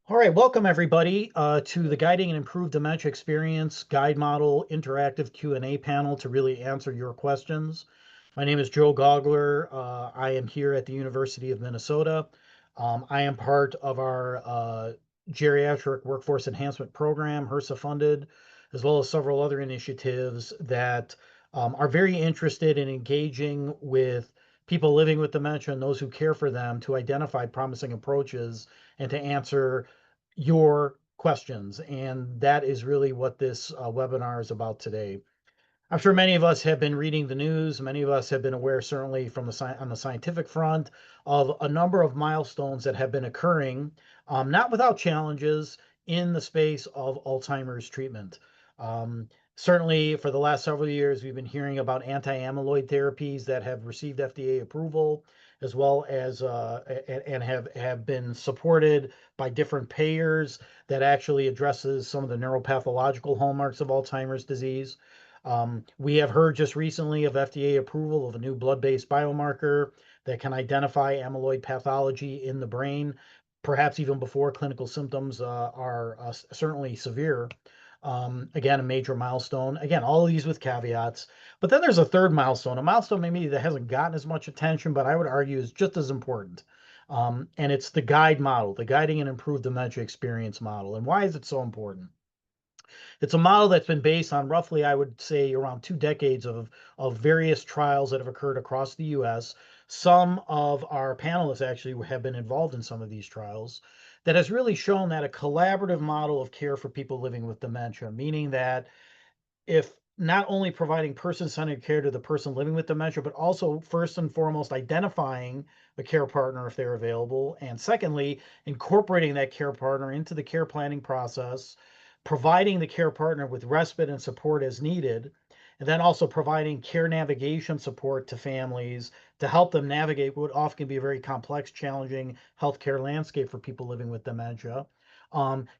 All right, welcome everybody to the Guiding and Improved Dementia Experience Guide Model Interactive Q&A panel to really answer your questions. My name is Joe Gogler. I am here at the University of Minnesota. I am part of our Geriatric Workforce Enhancement Program, HRSA funded, as well as several other initiatives that are very interested in engaging with people living with dementia and those who care for them to identify promising approaches and to answer your questions. And that is really what this webinar is about today. I'm sure many of us have been reading the news. Many of us have been aware, certainly from on the scientific front, of a number of milestones that have been occurring, not without challenges in the space of Alzheimer's treatment. Um, Certainly, for the last several years, we've been hearing about anti-amyloid therapies that have received FDA approval, as well as and have been supported by different payers that actually addresses some of the neuropathological hallmarks of Alzheimer's disease. We have heard just recently of FDA approval of a new blood-based biomarker that can identify amyloid pathology in the brain, perhaps even before clinical symptoms are certainly severe. Again, a major milestone. Again, all of these with caveats. But then there's a third milestone, a milestone maybe that hasn't gotten as much attention, but I would argue is just as important. And it's the guide model, the Guiding and Improved Dementia Experience model. And why is it so important? It's a model that's been based on roughly, I would say, around 2 decades of various trials that have occurred across the US. Some of our panelists actually have been involved in some of these trials that has really shown that a collaborative model of care for people living with dementia, meaning that if not only providing person-centered care to the person living with dementia, but also first and foremost identifying a care partner if they're available, and secondly, incorporating that care partner into the care planning process, providing the care partner with respite and support as needed, and then also providing care navigation support to families to help them navigate what often can be a very complex, challenging healthcare landscape for people living with dementia,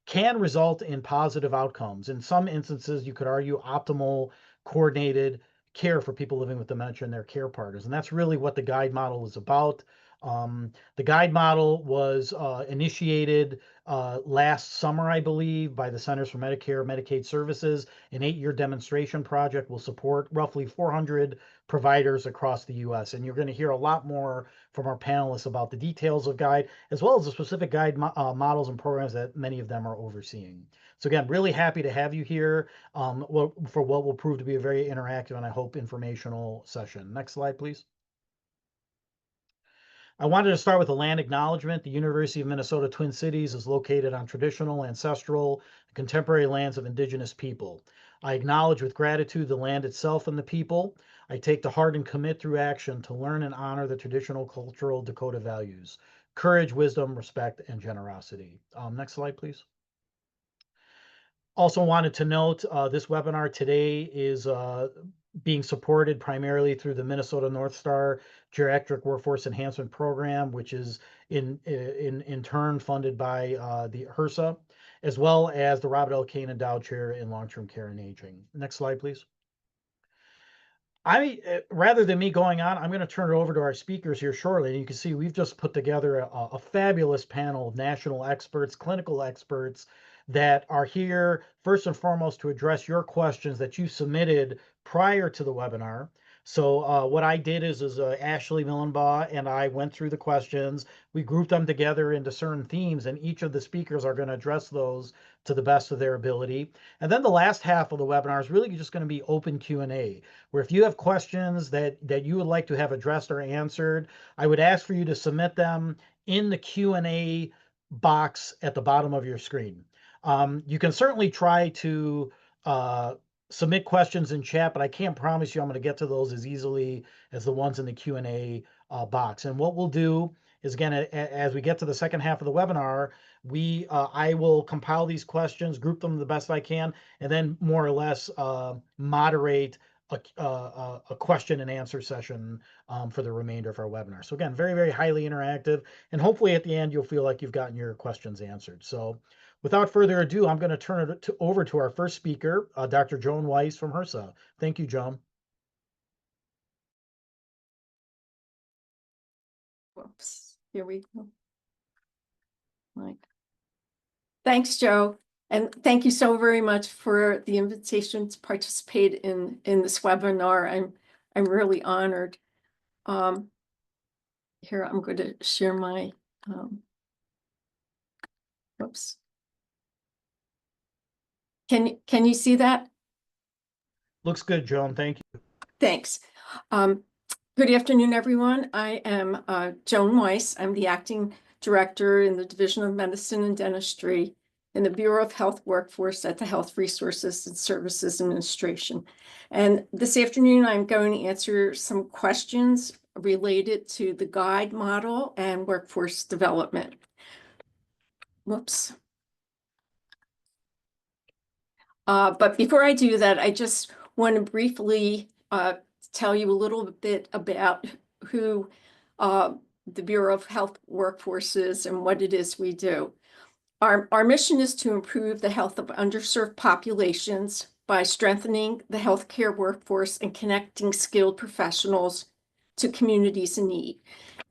can result in positive outcomes. In some instances, you could argue optimal, coordinated care for people living with dementia and their care partners. And that's really what the guide model is about. The guide model was initiated last summer, I believe, by the Centers for Medicare and Medicaid Services. An 8-year demonstration project will support roughly 400 providers across the US. And you're going to hear a lot more from our panelists about the details of guide, as well as the specific guide models and programs that many of them are overseeing. So again, really happy to have you here for what will prove to be a very interactive and I hope informational session. Next slide, please. I wanted to start with a land acknowledgement. The University of Minnesota Twin Cities is located on traditional, ancestral, contemporary lands of indigenous people. I acknowledge with gratitude the land itself and the people. I take to heart and commit through action to learn and honor the traditional cultural Dakota values: courage, wisdom, respect, and generosity. Next slide, please. Also wanted to note this webinar today is being supported primarily through the Minnesota North Star Geriatric Workforce Enhancement Program, which is in turn funded by the HRSA, as well as the Robert L. Kane Endowed Chair in Long-Term Care and Aging. Next slide, please. Rather than me going on, I'm going to turn it over to our speakers here shortly. And you can see we've just put together a fabulous panel of national experts, clinical experts that are here first and foremost to address your questions that you submitted prior to the webinar. So what I did is Ashley Millenbaugh and I went through the questions. We grouped them together into certain themes, and each of the speakers are going to address those to the best of their ability. And then the last half of the webinar is really just going to be open Q&A, where if you have questions that you would like to have addressed or answered, I would ask for you to submit them in the Q&A box at the bottom of your screen. You can certainly try to submit questions in chat, but I can't promise you I'm going to get to those as easily as the ones in the Q&A box. And what we'll do is, again, as we get to the second half of the webinar, I will compile these questions, group them the best I can, and then more or less moderate a question and answer session for the remainder of our webinar. So again, very, very highly interactive, and hopefully at the end you'll feel like you've gotten your questions answered. So without further ado, I'm going to turn it over to our first speaker, Dr. Joan Weiss from HRSA. Thank you, Joan. Whoops, here we go. Like, Thanks, Joe. And thank you so very much for the invitation to participate in this webinar. I'm really honored. Here, I'm going to share my, oops. Can you see that? Looks good, Joan. Thank you. Thanks. Good afternoon, everyone. I am Joan Weiss. I'm the acting director in the Division of Medicine and Dentistry in the Bureau of Health Workforce at the Health Resources and Services Administration. And this afternoon, I'm going to answer some questions related to the guide model and workforce development. Whoops. But before I do that, I just want to briefly tell you a little bit about who the Bureau of Health Workforce is and what it is we do. Our mission is to improve the health of underserved populations by strengthening the healthcare workforce and connecting skilled professionals to communities in need.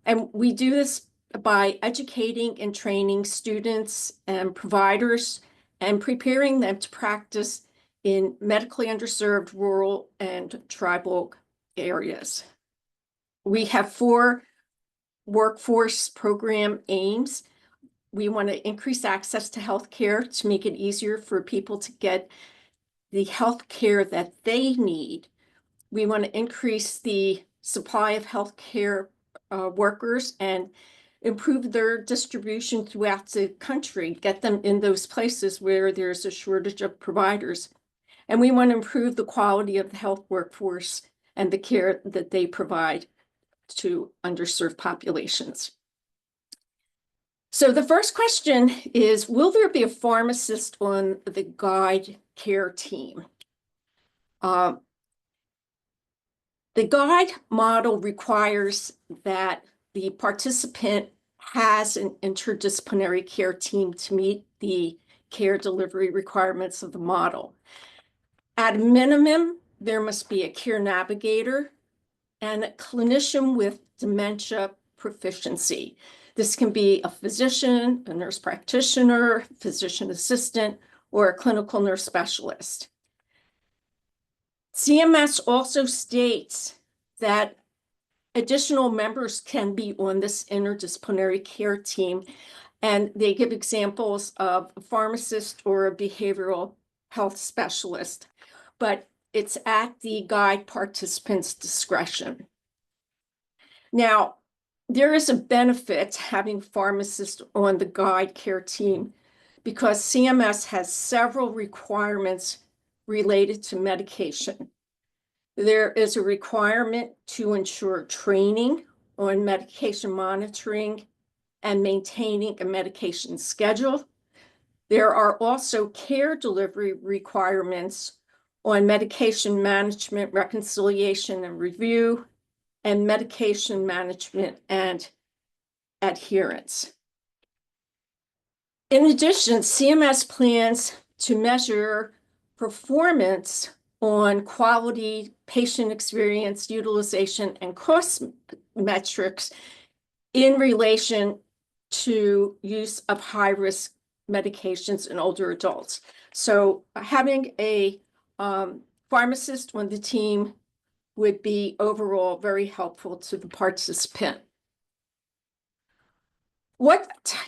And we do this by educating and training students and providers and preparing them to practice in medically underserved rural and tribal areas. We have 4 workforce program aims. We want to increase access to healthcare to make it easier for people to get the healthcare that they need. We want to increase the supply of healthcare workers and improve their distribution throughout the country, get them in those places where there's a shortage of providers. And we want to improve the quality of the health workforce and the care that they provide to underserved populations. So the first question is, will there be a pharmacist on the guide care team? The guide model requires that the participant has an interdisciplinary care team to meet the care delivery requirements of the model. At a minimum, there must be a care navigator and a clinician with dementia proficiency. This can be a physician, a nurse practitioner, physician assistant, or a clinical nurse specialist. CMS also states that additional members can be on this interdisciplinary care team, and they give examples of a pharmacist or a behavioral health specialist, but it's at the guide participant's discretion. Now, there is a benefit having pharmacists on the guide care team because CMS has several requirements related to medication. There is a requirement to ensure training on medication monitoring and maintaining a medication schedule. There are also care delivery requirements on medication management, reconciliation, and review, and medication management and adherence. In addition, CMS plans to measure performance on quality, patient experience, utilization, and cost metrics in relation to use of high-risk medications in older adults. So having a pharmacist on the team would be overall very helpful to the participant.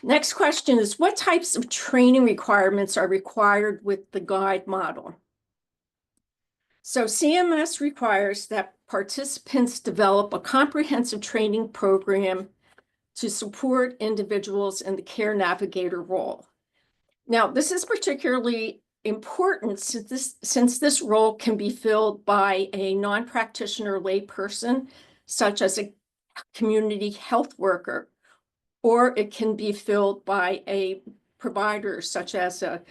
Next question is, what types of training requirements are required with the guide model? So CMS requires that participants develop a comprehensive training program to support individuals in the care navigator role. Now, this is particularly important since this role can be filled by a non-practitioner layperson, such as a community health worker, or it can be filled by a provider, such as a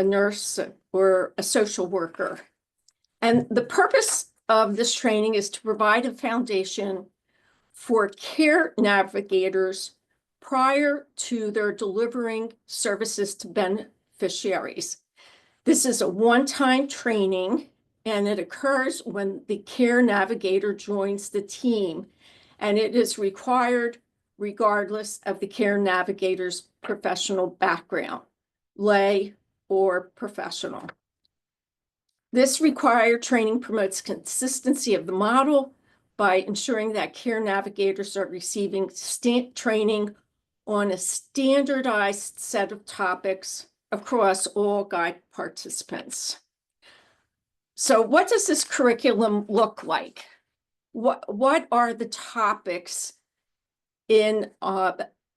nurse or a social worker. And the purpose of this training is to provide a foundation for care navigators prior to their delivering services to beneficiaries. This is a one-time training, and it occurs when the care navigator joins the team, and it is required regardless of the care navigator's professional background. lay, or professional. This required training promotes consistency of the model by ensuring that care navigators are receiving training on a standardized set of topics across all guide participants. So what does this curriculum look like? What are the topics in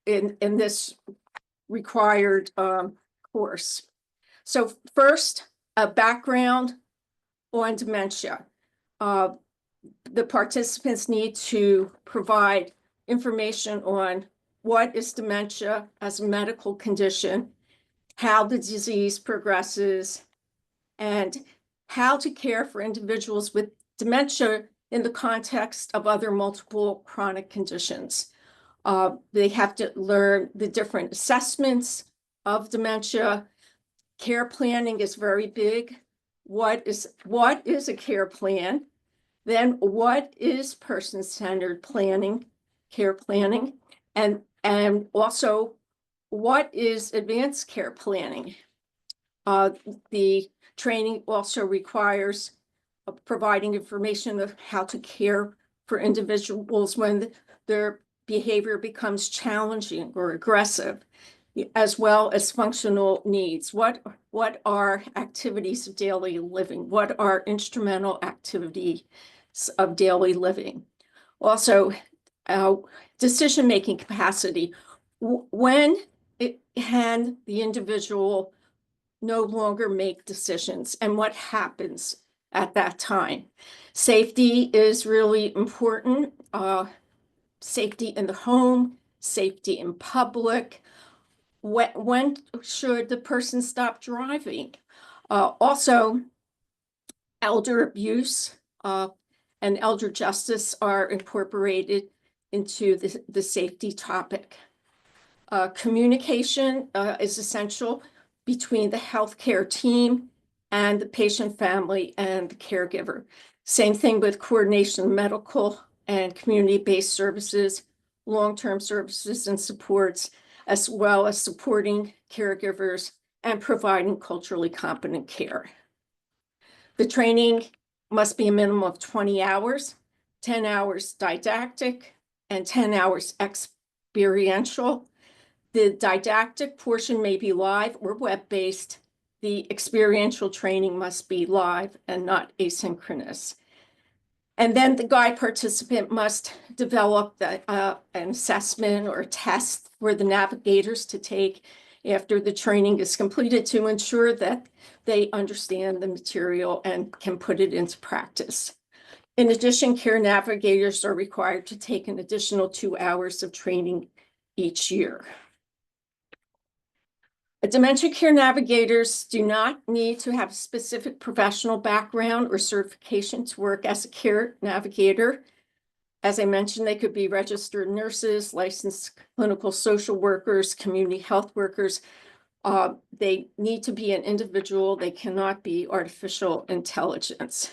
this required course? So first, a background on dementia. The participants need to provide information on what is dementia as a medical condition, how the disease progresses, and how to care for individuals with dementia in the context of other multiple chronic conditions. They have to learn the different assessments of dementia. Care planning is very big. What is a care plan? Then what is person-centered planning, care planning? And also, what is advanced care planning? The training also requires providing information of how to care for individuals when their behavior becomes challenging or aggressive, as well as functional needs. What are activities of daily living? What are instrumental activities of daily living? Also, decision-making capacity. When can the individual no longer make decisions, and what happens at that time? Safety is really important. Safety in the home, safety in public. When should the person stop driving? Also, elder abuse and elder justice are incorporated into the safety topic. Communication is essential between the healthcare team and the patient family and the caregiver. Same thing with coordination of medical and community-based services, long-term services and supports, as well as supporting caregivers and providing culturally competent care. The training must be a minimum of 20 hours, 10 hours didactic, and 10 hours experiential. The didactic portion may be live or web-based. The experiential training must be live and not asynchronous. And then the guide participant must develop an assessment or a test for the navigators to take after the training is completed to ensure that they understand the material and can put it into practice. In addition, care navigators are required to take an additional 2 hours of training each year. Dementia care navigators do not need to have a specific professional background or certification to work as a care navigator. As I mentioned, they could be registered nurses, licensed clinical social workers, community health workers. They need to be an individual. They cannot be artificial intelligence.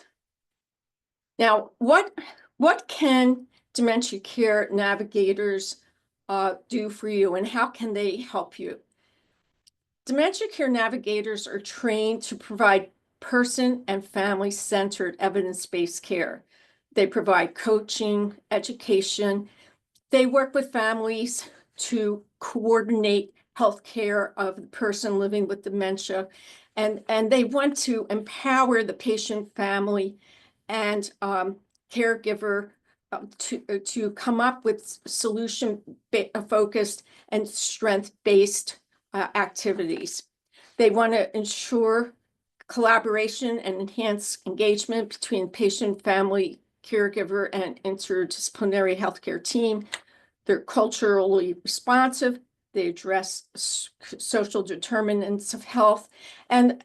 Now, what can dementia care navigators do for you, and how can they help you? Dementia care navigators are trained to provide person and family-centered evidence-based care. They provide coaching, education. They work with families to coordinate healthcare of the person living with dementia, and they want to empower the patient, family, and caregiver to come up with solution-focused and strength-based activities. They want to ensure collaboration and enhance engagement between patient, family, caregiver, and interdisciplinary healthcare team. They're culturally responsive. They address social determinants of health, and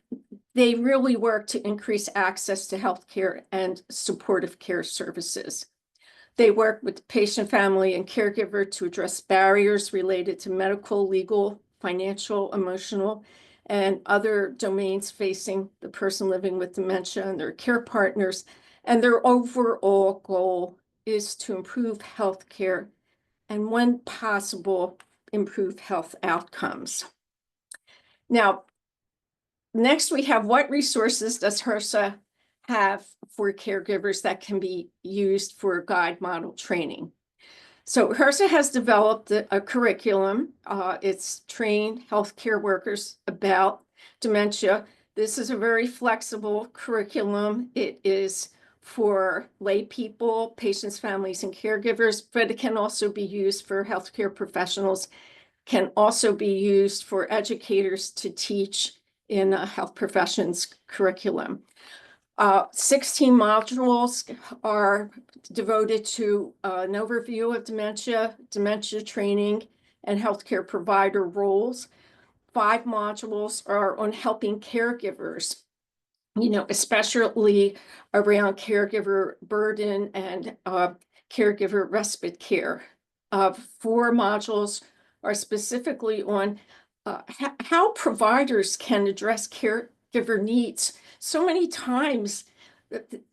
they really work to increase access to healthcare and supportive care services. They work with the patient, family, and caregiver to address barriers related to medical, legal, financial, emotional, and other domains facing the person living with dementia and their care partners. And their overall goal is to improve healthcare and, when possible, improve health outcomes. Now, Next, we have what resources does HRSA have for caregivers that can be used for guide model training? So HRSA has developed a curriculum. It's trained healthcare workers about dementia. This is a very flexible curriculum. It is for lay people, patients, families, and caregivers, but it can also be used for healthcare professionals, can also be used for educators to teach in a health professions curriculum. 16 modules are devoted to an overview of dementia, dementia training, and healthcare provider roles. 5 modules are on helping caregivers, especially around caregiver burden and caregiver respite care. 4 modules are specifically on how providers can address caregiver needs. So many times,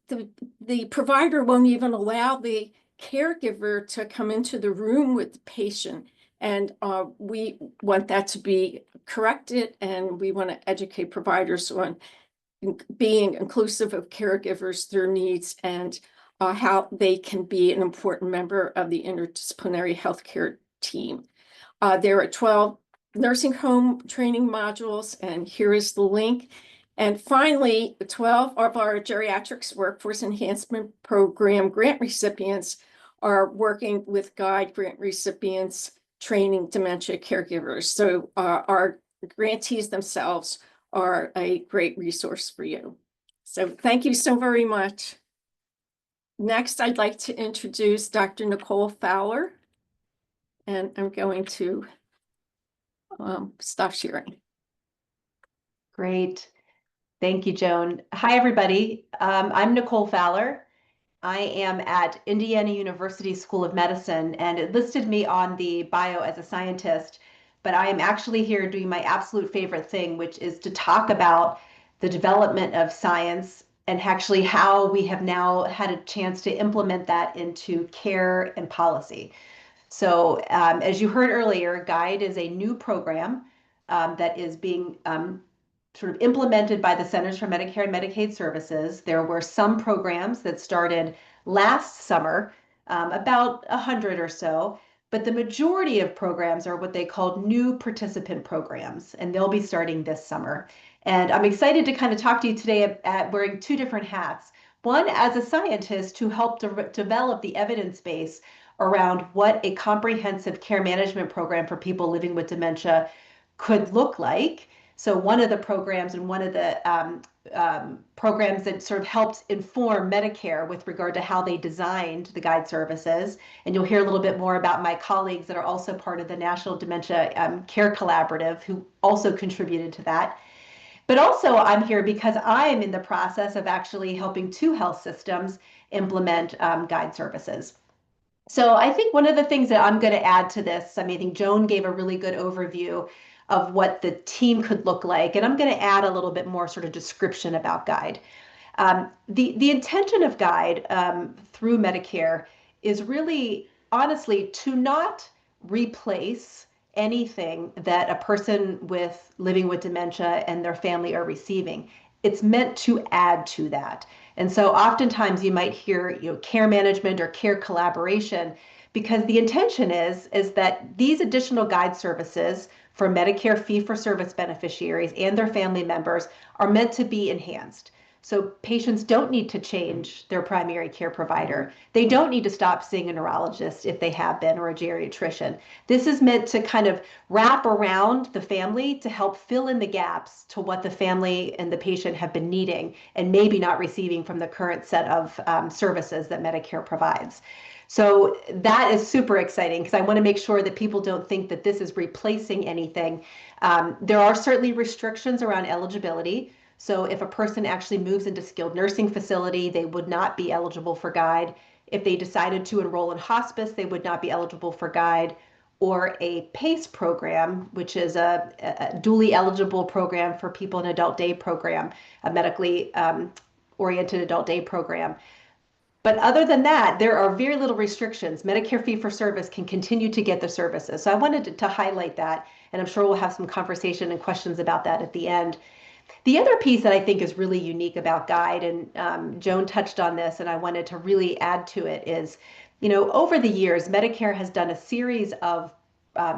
the provider won't even allow the caregiver to come into the room with the patient. And we want that to be corrected, and we want to educate providers on being inclusive of caregivers, their needs, and how they can be an important member of the interdisciplinary healthcare team. There are 12 nursing home training modules, and here is the link. And finally, 12 of our geriatrics workforce enhancement program grant recipients are working with guide grant recipients training dementia caregivers. So our grantees themselves are a great resource for you. So thank you so very much. Next, I'd like to introduce Dr. Nicole Fowler, and I'm going to stop sharing. Great. Thank you, Joan. Hi, everybody. I'm Nicole Fowler. I am at Indiana University School of Medicine, and it listed me on the bio as a scientist, but I am actually here doing my absolute favorite thing, which is to talk about the development of science and actually how we have now had a chance to implement that into care and policy. So as you heard earlier, GUIDE is a new program that is being sort of implemented by the Centers for Medicare and Medicaid Services. There were some programs that started last summer, about 100 or so, but the majority of programs are what they call new participant programs, and they'll be starting this summer. And I'm excited to kind of talk to you today at wearing 2 different hats. One, as a scientist who helped develop the evidence base around what a comprehensive care management program for people living with dementia could look like. So one of the programs and one of the programs that sort of helped inform Medicare with regard to how they designed the guide services. And you'll hear a little bit more about my colleagues that are also part of the National Dementia Care Collaborative, who also contributed to that. But also I'm here because I am in the process of actually helping 2 health systems implement guide services. So I think one of the things that I'm going to add to this, I think Joan gave a really good overview of what the team could look like, and I'm going to add a little bit more sort of description about GUIDE. The intention of GUIDE through Medicare is really, honestly, to not replace anything that a person living with dementia and their family are receiving. It's meant to add to that. And so oftentimes you might hear, care management or care collaboration, because the intention is that these additional guide services for Medicare fee-for-service beneficiaries and their family members are meant to be enhanced. So patients don't need to change their primary care provider. They don't need to stop seeing a neurologist if they have been, or a geriatrician. This is meant to kind of wrap around the family to help fill in the gaps to what the family and the patient have been needing and maybe not receiving from the current set of services that Medicare provides. So that is super exciting, because I want to make sure that people don't think that this is replacing anything. There are certainly restrictions around eligibility. So if a person actually moves into skilled nursing facility, they would not be eligible for GUIDE. If they decided to enroll in hospice, they would not be eligible for GUIDE. Or a PACE program, which is a dually eligible program for people in adult day program, a medically oriented adult day program. But other than that, there are very little restrictions. Medicare fee-for-service can continue to get the services. So I wanted to highlight that, and I'm sure we'll have some conversation and questions about that at the end. The other piece that I think is really unique about Guide, and Joan touched on this, and I wanted to really add to it, is, over the years, Medicare has done a series of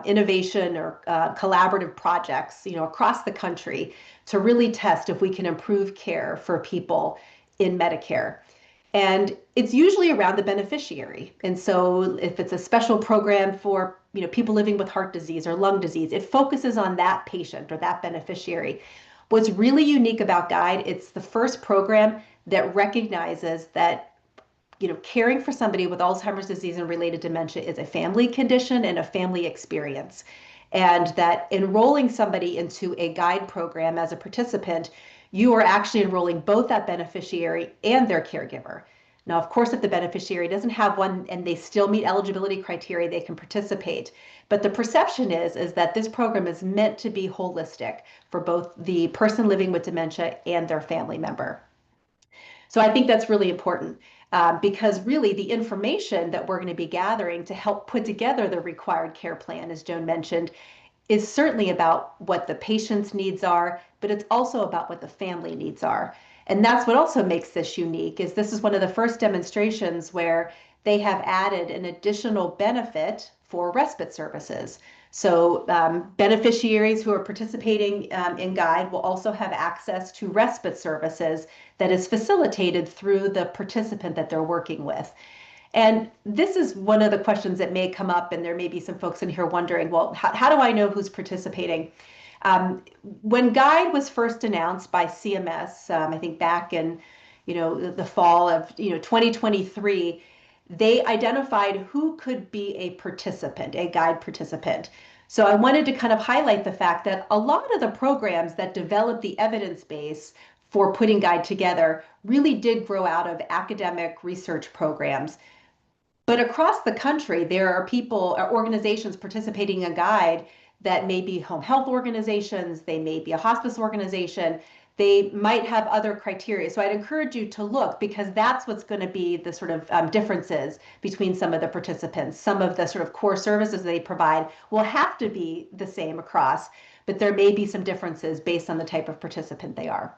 innovation or collaborative projects, across the country to really test if we can improve care for people in Medicare. And it's usually around the beneficiary. And so if it's a special program for, people living with heart disease or lung disease, it focuses on that patient or that beneficiary. What's really unique about Guide, it's the first program that recognizes that, caring for somebody with Alzheimer's disease and related dementia is a family condition and a family experience. And that enrolling somebody into a Guide program as a participant, you are actually enrolling both that beneficiary and their caregiver. Now, of course, if the beneficiary doesn't have one and they still meet eligibility criteria, they can participate. But the perception is that this program is meant to be holistic for both the person living with dementia and their family member. So I think that's really important because really the information that we're going to be gathering to help put together the required care plan, as Joan mentioned, is certainly about what the patient's needs are, but it's also about what the family needs are. And that's what also makes this unique, is this is one of the first demonstrations where they have added an additional benefit for respite services. So beneficiaries who are participating in Guide will also have access to respite services that is facilitated through the participant that they're working with. And this is one of the questions that may come up, and there may be some folks in here wondering, well, how do I know who's participating? When Guide was first announced by CMS, I think back in the fall of 2023, they identified who could be a participant, a Guide participant. So I wanted to kind of highlight the fact that a lot of the programs that developed the evidence base for putting Guide together really did grow out of academic research programs. But across the country, there are people or organizations participating in Guide that may be home health organizations, they may be a hospice organization, they might have other criteria. So I'd encourage you to look, because that's what's going to be the sort of differences between some of the participants. Some of the sort of core services they provide will have to be the same across, but there may be some differences based on the type of participant they are.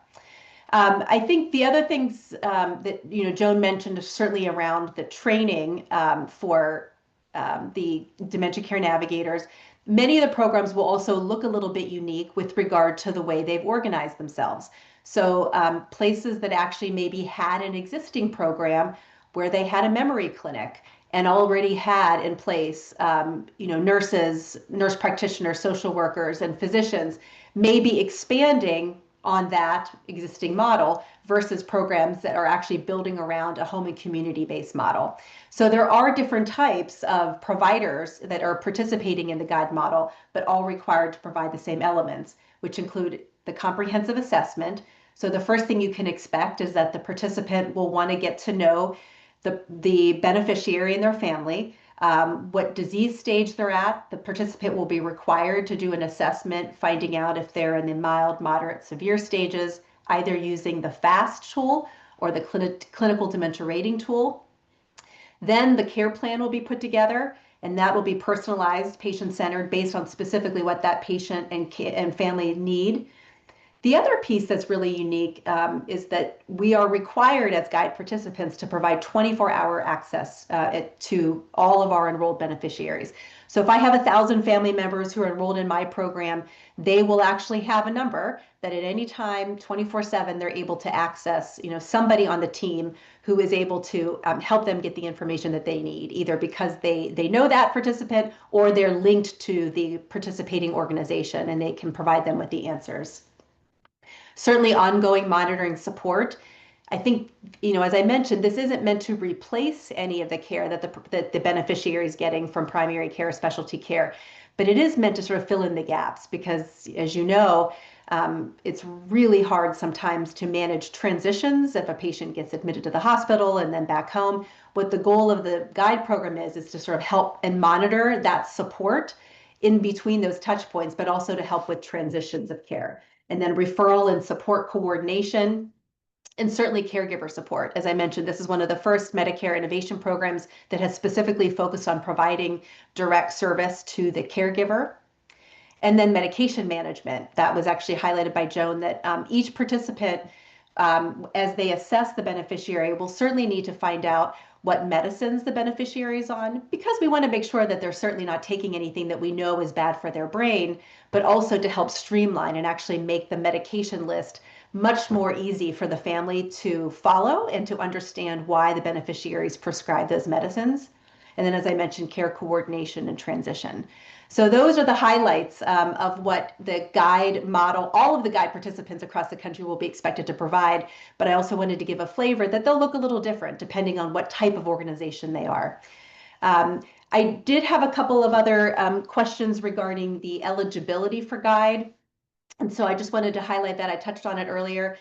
I think the other things that Joan mentioned is certainly around the training for the dementia care navigators. Many of the programs will also look a little bit unique with regard to the way they've organized themselves. So places that actually maybe had an existing program where they had a memory clinic and already had in place nurses, nurse practitioners, social workers, and physicians, may be expanding on that existing model versus programs that are actually building around a home and community-based model. So there are different types of providers that are participating in the Guide model, but all required to provide the same elements, which include the comprehensive assessment. So the first thing you can expect is that the participant will want to get to know the beneficiary and their family, what disease stage they're at. The participant will be required to do an assessment, finding out if they're in the mild, moderate, severe stages, either using the FAST tool or the clinical dementia rating tool. Then the care plan will be put together, and that will be personalized, patient-centered, based on specifically what that patient and family need. The other piece that's really unique is that we are required as Guide participants to provide 24-hour access to all of our enrolled beneficiaries. So if I have 1,000 family members who are enrolled in my program, they will actually have a number that at any time, 24/7, they're able to access, somebody on the team who is able to help them get the information that they need, either because they know that participant or they're linked to the participating organization and they can provide them with the answers. Certainly ongoing monitoring support. I think, as I mentioned, this isn't meant to replace any of the care that the beneficiary is getting from primary care, specialty care, but it is meant to sort of fill in the gaps because, as you know, it's really hard sometimes to manage transitions if a patient gets admitted to the hospital and then back home. What the goal of the Guide program is to sort of help and monitor that support in between those touch points, but also to help with transitions of care. And then referral and support coordination, and certainly caregiver support. As I mentioned, this is one of the first Medicare innovation programs that has specifically focused on providing direct service to the caregiver. And then medication management. That was actually highlighted by Joan, that each participant, as they assess the beneficiary, will certainly need to find out what medicines the beneficiary is on, because we want to make sure that they're certainly not taking anything that we know is bad for their brain, but also to help streamline and actually make the medication list much more easy for the family to follow and to understand why the beneficiaries prescribe those medicines. And then, as I mentioned, care coordination and transition. So those are the highlights of what the guide model, all of the guide participants across the country will be expected to provide. But I also wanted to give a flavor that they'll look a little different depending on what type of organization they are. I did have a couple of other questions regarding the eligibility for guide. And so I just wanted to highlight that. I touched on it earlier.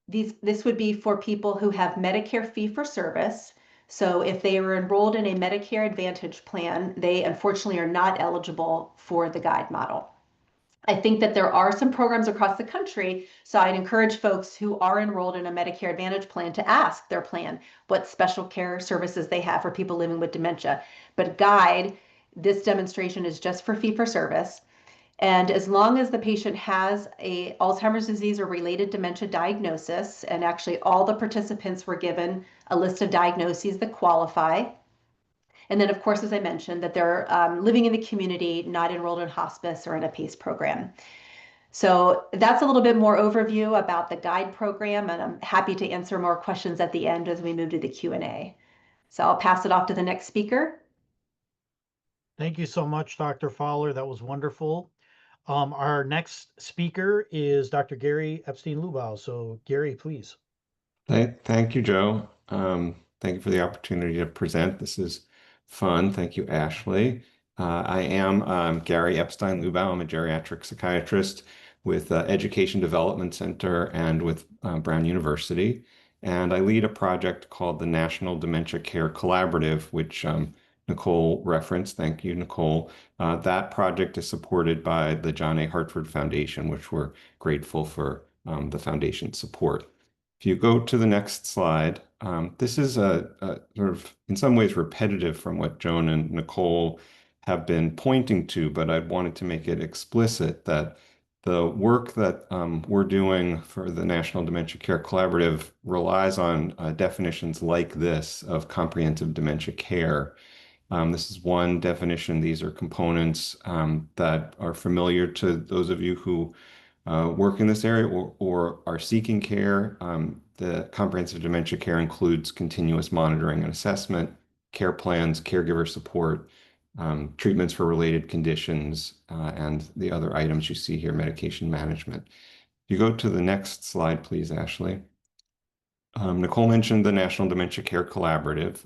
This would be for people who have Medicare fee-for-service. So if they were enrolled in a Medicare Advantage plan, they unfortunately are not eligible for the guide model. I think that there are some programs across the country, so I'd encourage folks who are enrolled in a Medicare Advantage plan to ask their plan what special care services they have for people living with dementia. But guide, this demonstration is just for fee-for-service. And as long as the patient has a Alzheimer's disease or related dementia diagnosis, and actually all the participants were given a list of diagnoses that qualify. And then, of course, as I mentioned, that they're living in the community, not enrolled in hospice or in a PACE program. So that's a little bit more overview about the guide program, and I'm happy to answer more questions at the end as we move to the Q&A. So I'll pass it off to the next speaker. Thank you so much, Dr. Fowler. That was wonderful. Our next speaker is Dr. Gary Epstein-Lubau. So Gary, please. Thank you, Joe. Thank you for the opportunity to present. This is fun. Thank you, Ashley. I am Gary Epstein-Lubau. I'm a geriatric psychiatrist with Education Development Center and with Brown University. And I lead a project called the National Dementia Care Collaborative, which Nicole referenced. Thank you, Nicole. That project is supported by the John A. Hartford Foundation, which we're grateful for the foundation's support. If you go to the next slide, this is a sort of, in some ways, repetitive from what Joan and Nicole have been pointing to, but I wanted to make it explicit that the work that we're doing for the National Dementia Care Collaborative relies on definitions like this of comprehensive dementia care. This is one definition. These are components that are familiar to those of you who work in this area or are seeking care. The comprehensive dementia care includes continuous monitoring and assessment, care plans, caregiver support, treatments for related conditions, and the other items you see here, medication management. If you go to the next slide, please, Ashley. Nicole mentioned the National Dementia Care Collaborative.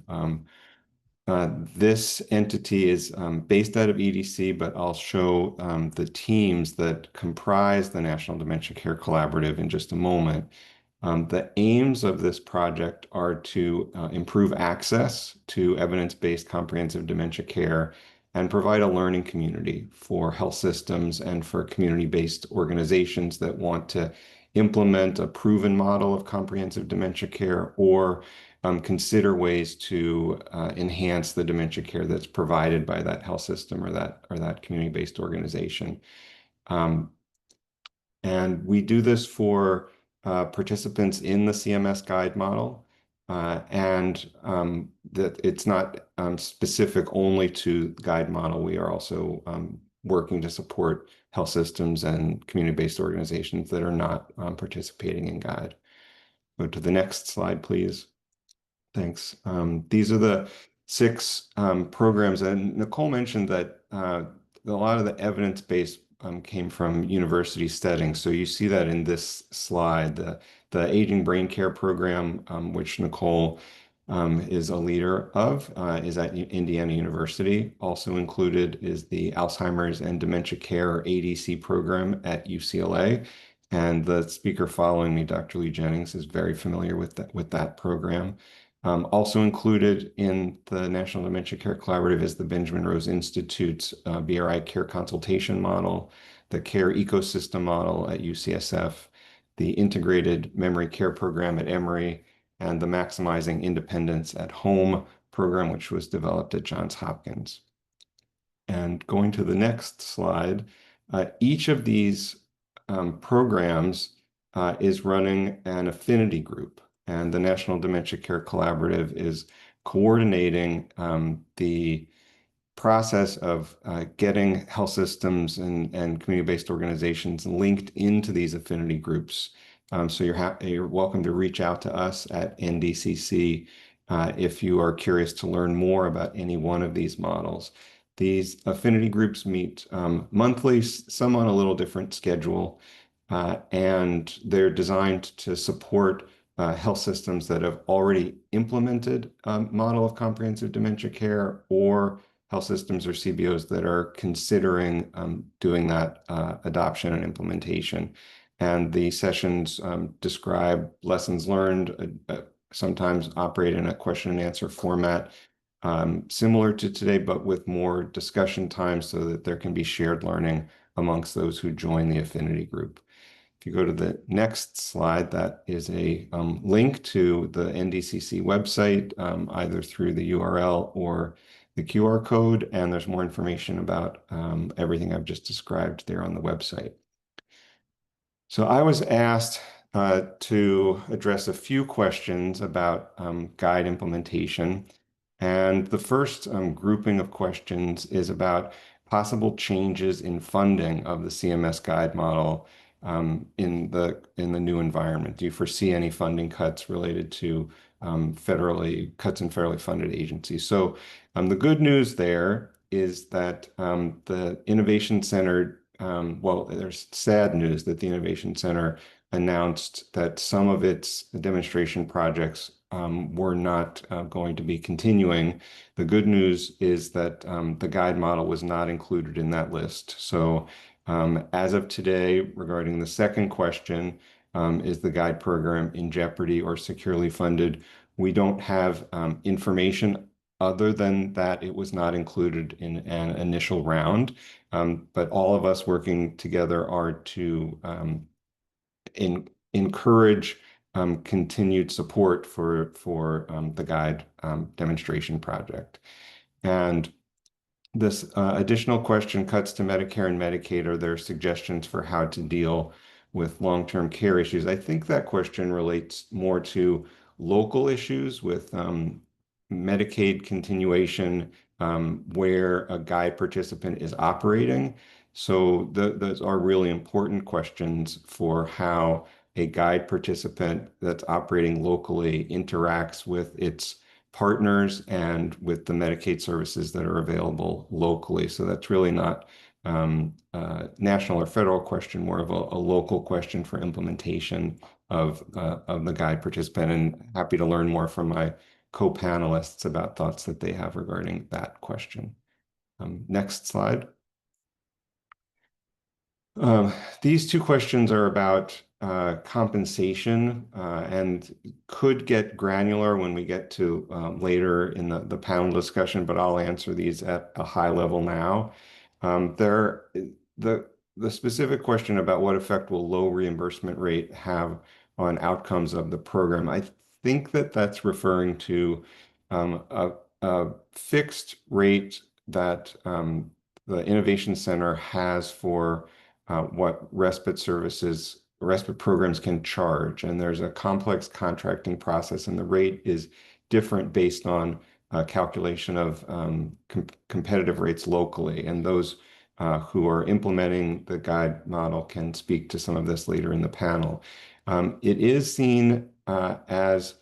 This entity is based out of EDC, but I'll show the teams that comprise the National Dementia Care Collaborative in just a moment. The aims of this project are to improve access to evidence-based comprehensive dementia care and provide a learning community for health systems and for community-based organizations that want to implement a proven model of comprehensive dementia care or consider ways to enhance the dementia care that's provided by that health system or that community-based organization. And we do this for participants in the CMS guide model, and that it's not specific only to the guide model. We are also working to support health systems and community-based organizations that are not participating in guide. Go to the next slide, please. Thanks. These are the 6 programs, and Nicole mentioned that a lot of the evidence-based came from university settings. So you see that in this slide. The Aging Brain Care Program, which Nicole is a leader of, is at Indiana University. Also included is the Alzheimer's and Dementia Care, or ADC program at UCLA. And the speaker following me, Dr. Lee Jennings, is very familiar with that program. Also included in the National Dementia Care Collaborative is the Benjamin Rose Institute's BRI care consultation model, the care ecosystem model at UCSF, the integrated memory care program at Emory, and the Maximizing Independence at Home program, which was developed at Johns Hopkins. And going to the next slide, each of these programs is running an affinity group, and the National Dementia Care Collaborative is coordinating the process of getting health systems and community-based organizations linked into these affinity groups. So you're welcome to reach out to us at NDCC if you are curious to learn more about any one of these models. These affinity groups meet monthly, some on a little different schedule, and they're designed to support health systems that have already implemented a model of comprehensive dementia care, or health systems or CBOs that are considering doing that adoption and implementation. And the sessions describe lessons learned, sometimes operate in a question and answer format, similar to today, but with more discussion time so that there can be shared learning amongst those who join the affinity group. If you go to the next slide, that is a link to the NDCC website, either through the URL or the QR code, and there's more information about everything I've just described there on the website. So I was asked to address a few questions about guide implementation. And the first grouping of questions is about possible changes in funding of the CMS guide model in the new environment. Do you foresee any funding cuts related to cuts in federally funded agencies? So the good news there is that the Innovation Center, well, there's sad news that the Innovation Center announced that some of its demonstration projects were not going to be continuing. The good news is that the guide model was not included in that list. So as of today, regarding the second question, is the guide program in jeopardy or securely funded? We don't have information other than that it was not included in an initial round. But all of us working together are to encourage continued support for the guide demonstration project. And this additional question, cuts to Medicare and Medicaid, are there suggestions for how to deal with long-term care issues? I think that question relates more to local issues with Medicaid continuation where a guide participant is operating. So those are really important questions for how a guide participant that's operating locally interacts with its partners and with the Medicaid services that are available locally. So that's really not a national or federal question, more of a local question for implementation of the guide participant. And happy to learn more from my co-panelists about thoughts that they have regarding that question. Next slide. These two questions are about compensation and could get granular when we get to later in the panel discussion, but I'll answer these at a high level now. The specific question about what effect will low reimbursement rate have on outcomes of the program, I think that that's referring to a fixed rate that the Innovation Center has for what respite programs can charge. And there's a complex contracting process, and the rate is different based on calculation of competitive rates locally. And those who are implementing the guide model can speak to some of this later in the panel. It is seen as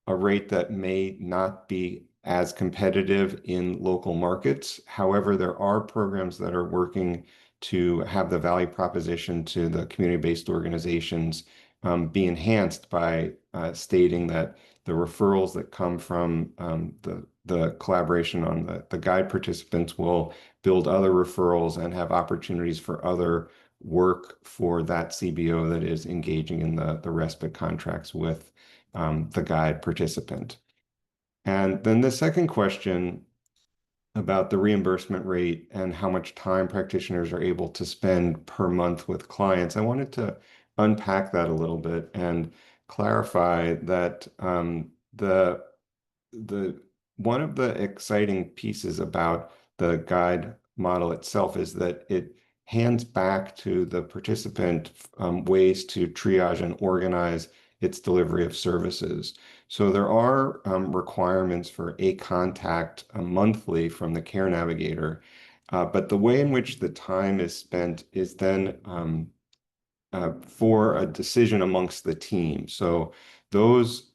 a rate that may not be as competitive in local markets. However, there are programs that are working to have the value proposition to the community-based organizations be enhanced by stating that the referrals that come from the collaboration on the guide participants will build other referrals and have opportunities for other work for that CBO that is engaging in the respite contracts with the guide participant. And then the second question about the reimbursement rate and how much time practitioners are able to spend per month with clients, I wanted to unpack that a little bit and clarify that one of the exciting pieces about the guide model itself is that it hands back to the participant ways to triage and organize its delivery of services. So there are requirements for a contact monthly from the care navigator, but the way in which the time is spent is then for a decision amongst the team. So those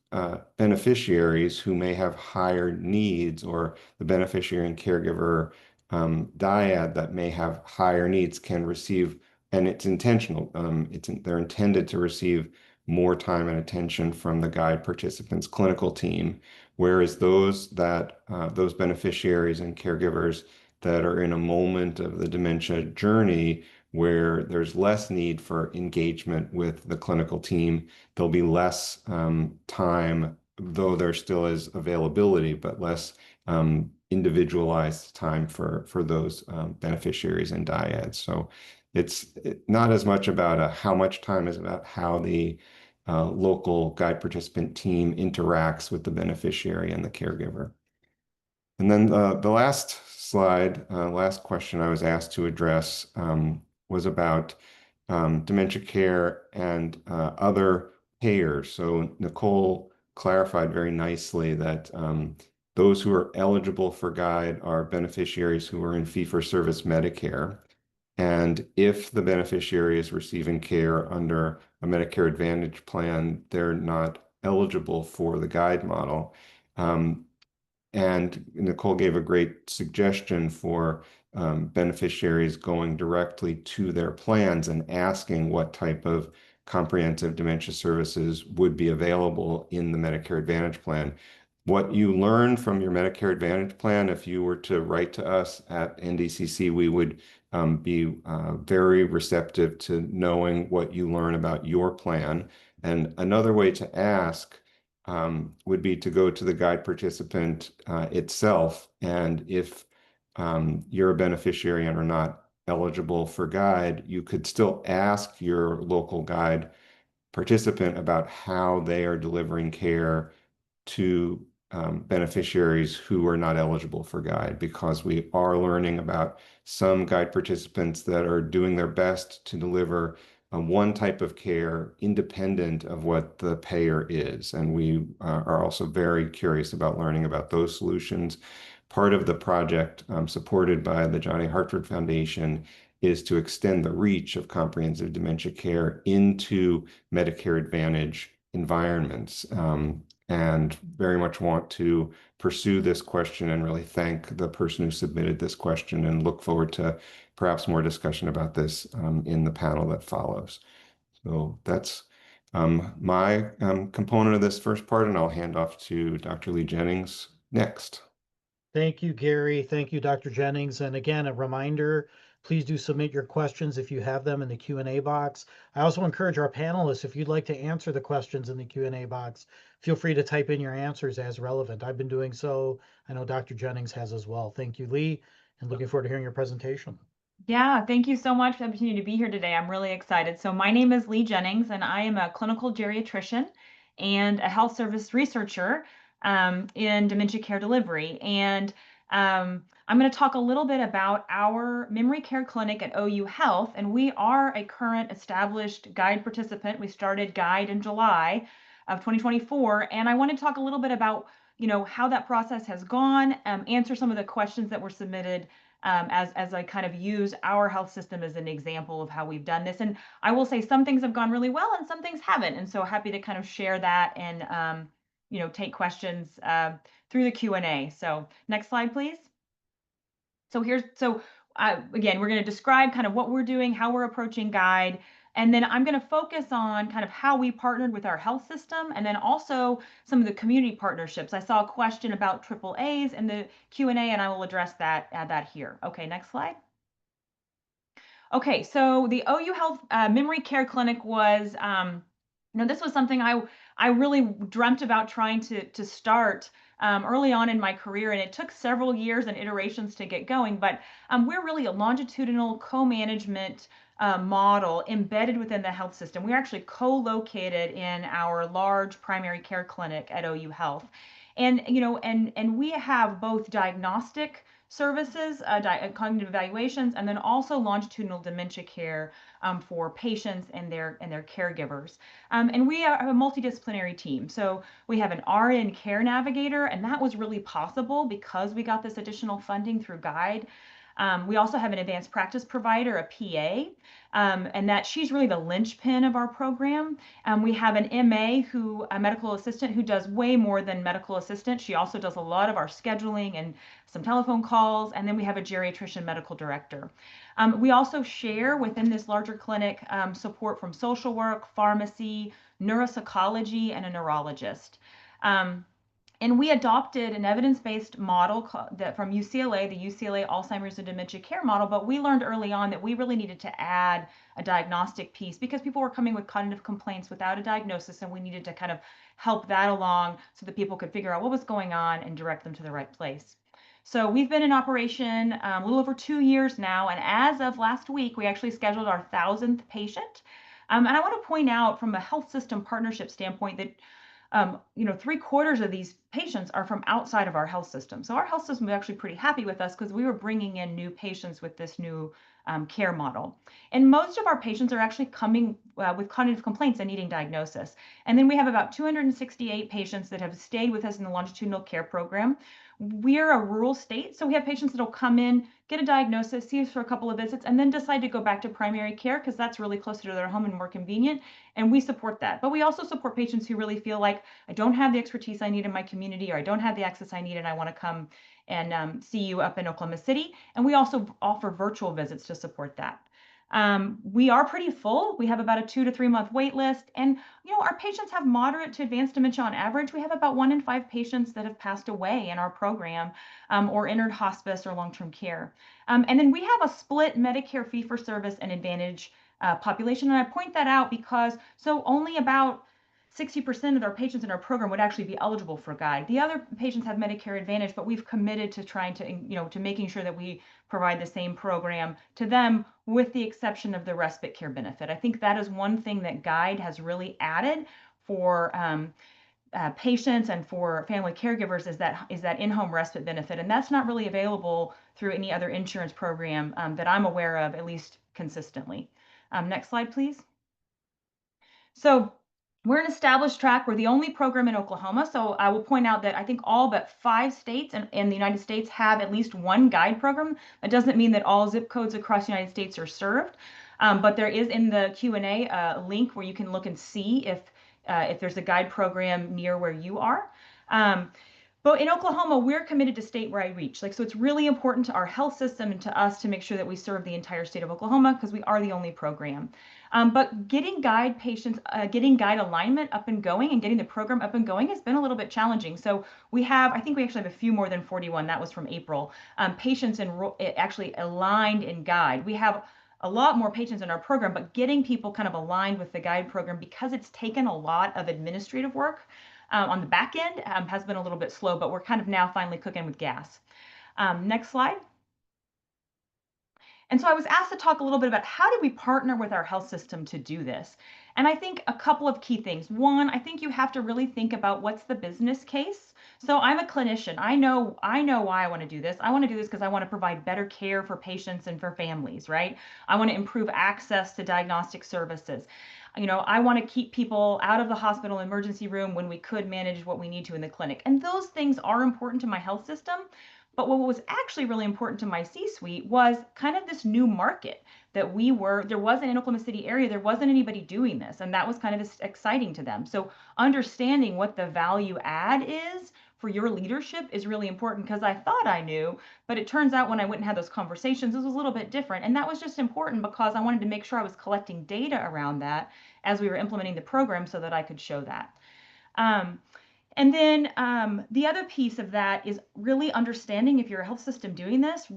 beneficiaries who may have higher needs, or the beneficiary and caregiver dyad that may have higher needs, can receive, and it's intentional, they're intended to receive more time and attention from the guide participants' clinical team, whereas those beneficiaries and caregivers that are in a moment of the dementia journey where there's less need for engagement with the clinical team, there'll be less time, though there still is availability, but less individualized time for those beneficiaries and dyads. So it's not as much about how much time as about how the local guide participant team interacts with the beneficiary and the caregiver. And then the last slide, last question I was asked to address was about dementia care and other payers. So Nicole clarified very nicely that those who are eligible for guide are beneficiaries who are in fee-for-service Medicare. And if the beneficiary is receiving care under a Medicare Advantage plan, they're not eligible for the guide model. And Nicole gave a great suggestion for beneficiaries going directly to their plans and asking what type of comprehensive dementia services would be available in the Medicare Advantage plan. What you learn from your Medicare Advantage plan, if you were to write to us at NDCC, we would be very receptive to knowing what you learn about your plan. And another way to ask would be to go to the guide participant itself. And if you're a beneficiary and are not eligible for guide, you could still ask your local guide participant about how they are delivering care to beneficiaries who are not eligible for guide, because we are learning about some guide participants that are doing their best to deliver one type of care independent of what the payer is. And we are also very curious about learning about those solutions. Part of the project supported by the Johnny Hartford Foundation is to extend the reach of comprehensive dementia care into Medicare Advantage environments. And very much want to pursue this question and really thank the person who submitted this question, and look forward to perhaps more discussion about this in the panel that follows. So that's my component of this first part, and I'll hand off to Dr. Lee Jennings next. Thank you, Gary. Thank you, Dr. Jennings. And again, a reminder, please do submit your questions if you have them in the Q&A box. I also encourage our panelists, if you'd like to answer the questions in the Q&A box, feel free to type in your answers as relevant. I've been doing so. I know Dr. Jennings has as well. Thank you, Lee, and looking forward to hearing your presentation. Yeah, thank you so much for the opportunity to be here today. I'm really excited. So my name is Lee Jennings, and I am a clinical geriatrician and a health service researcher in dementia care delivery. And I'm going to talk a little bit about our memory care clinic at OU Health. And we are a current established guide participant. We started guide in July of 2024. And I want to talk a little bit about, how that process has gone, answer some of the questions that were submitted as I kind of use our health system as an example of how we've done this. And I will say some things have gone really well and some things haven't. And so happy to kind of share that and, take questions through the Q&A. So next slide, please. Again, we're going to describe kind of what we're doing, how we're approaching guide. And then I'm going to focus on kind of how we partnered with our health system, and then also some of the community partnerships. I saw a question about AAAs in the Q&A, and I will address that, add that here. Okay, next slide. Okay, so the OU Health Memory Care Clinic was, this was something I really dreamt about trying to start early on in my career, and it took several years and iterations to get going, but we're really a longitudinal co-management model embedded within the health system. We're actually co-located in our large primary care clinic at OU Health. And, and we have both diagnostic services, cognitive evaluations, and then also longitudinal dementia care for patients and their caregivers. And we are a multidisciplinary team. So we have an RN care navigator, and that was really possible because we got this additional funding through GUIDE. We also have an advanced practice provider, a PA, and that she's really the linchpin of our program. We have an MA a medical assistant who does way more than medical assistant. She also does a lot of our scheduling and some telephone calls. And then we have a geriatrician medical director. We also share within this larger clinic support from social work, pharmacy, neuropsychology, and a neurologist. And we adopted an evidence-based model from UCLA, the UCLA Alzheimer's and Dementia Care Model, but we learned early on that we really needed to add a diagnostic piece because people were coming with cognitive complaints without a diagnosis, and we needed to kind of help that along so that people could figure out what was going on and direct them to the right place. So we've been in operation a little over 2 years now, and as of last week, we actually scheduled our 1,000th patient. And I want to point out from a health system partnership standpoint that 3/4 of these patients are from outside of our health system. So our health system was actually pretty happy with us because we were bringing in new patients with this new care model. And most of our patients are actually coming with cognitive complaints and needing diagnosis. And then we have about 268 patients that have stayed with us in the longitudinal care program. We're a rural state, so we have patients that will come in, get a diagnosis, see us for a couple of visits, and then decide to go back to primary care because that's really closer to their home and more convenient. And we support that. But we also support patients who really feel like I don't have the expertise I need in my community, or I don't have the access I need, and I want to come and see you up in Oklahoma City. And we also offer virtual visits to support that. We are pretty full. We have about a 2 to 3 month wait list. And, our patients have moderate to advanced dementia on average. We have about 1 in 5 patients that have passed away in our program or entered hospice or long-term care. And then we have a split Medicare fee-for-service and Advantage population. And I point that out because only about 60% of our patients in our program would actually be eligible for GUIDE. The other patients have Medicare Advantage, but we've committed to trying to, to making sure that we provide the same program to them with the exception of the respite care benefit. I think that is one thing that GUIDE has really added for patients and for family caregivers is that in-home respite benefit. And that's not really available through any other insurance program that I'm aware of, at least consistently. Next slide, please. So we're an established track. We're the only program in Oklahoma. So I will point out that I think all but 5 states in the United States have at least one GUIDE program. That doesn't mean that all zip codes across the United States are served. But there is in the Q&A a link where you can look and see if there's a GUIDE program near where you are. But in Oklahoma, we're committed to statewide reach. So it's really important to our health system and to us to make sure that we serve the entire state of Oklahoma because we are the only program. But getting GUIDE patients, getting GUIDE alignment up and going and getting the program up and going has been a little bit challenging. So I think we actually have a few more than 41, that was from April, patients actually aligned in GUIDE. We have a lot more patients in our program, but getting people kind of aligned with the GUIDE program because it's taken a lot of administrative work on the back end has been a little bit slow, but we're kind of now finally cooking with gas. Next slide. And so I was asked to talk a little bit about how do we partner with our health system to do this? And I think a couple of key things. One, I think you have to really think about what's the business case. So I'm a clinician. I know why I want to do this. I want to do this because I want to provide better care for patients and for families, right? I want to improve access to diagnostic services. I want to keep people out of the hospital emergency room when we could manage what we need to in the clinic. And those things are important to my health system. But what was actually really important to my C-suite was kind of this new market that there wasn't in Oklahoma City area, there wasn't anybody doing this. And that was kind of exciting to them. So understanding what the value add is for your leadership is really important because I thought I knew, but it turns out when I went and had those conversations, it was a little bit different. And that was just important because I wanted to make sure I was collecting data around that as we were implementing the program so that I could show that. And then the other piece of that is really understanding if you're a health system doing this,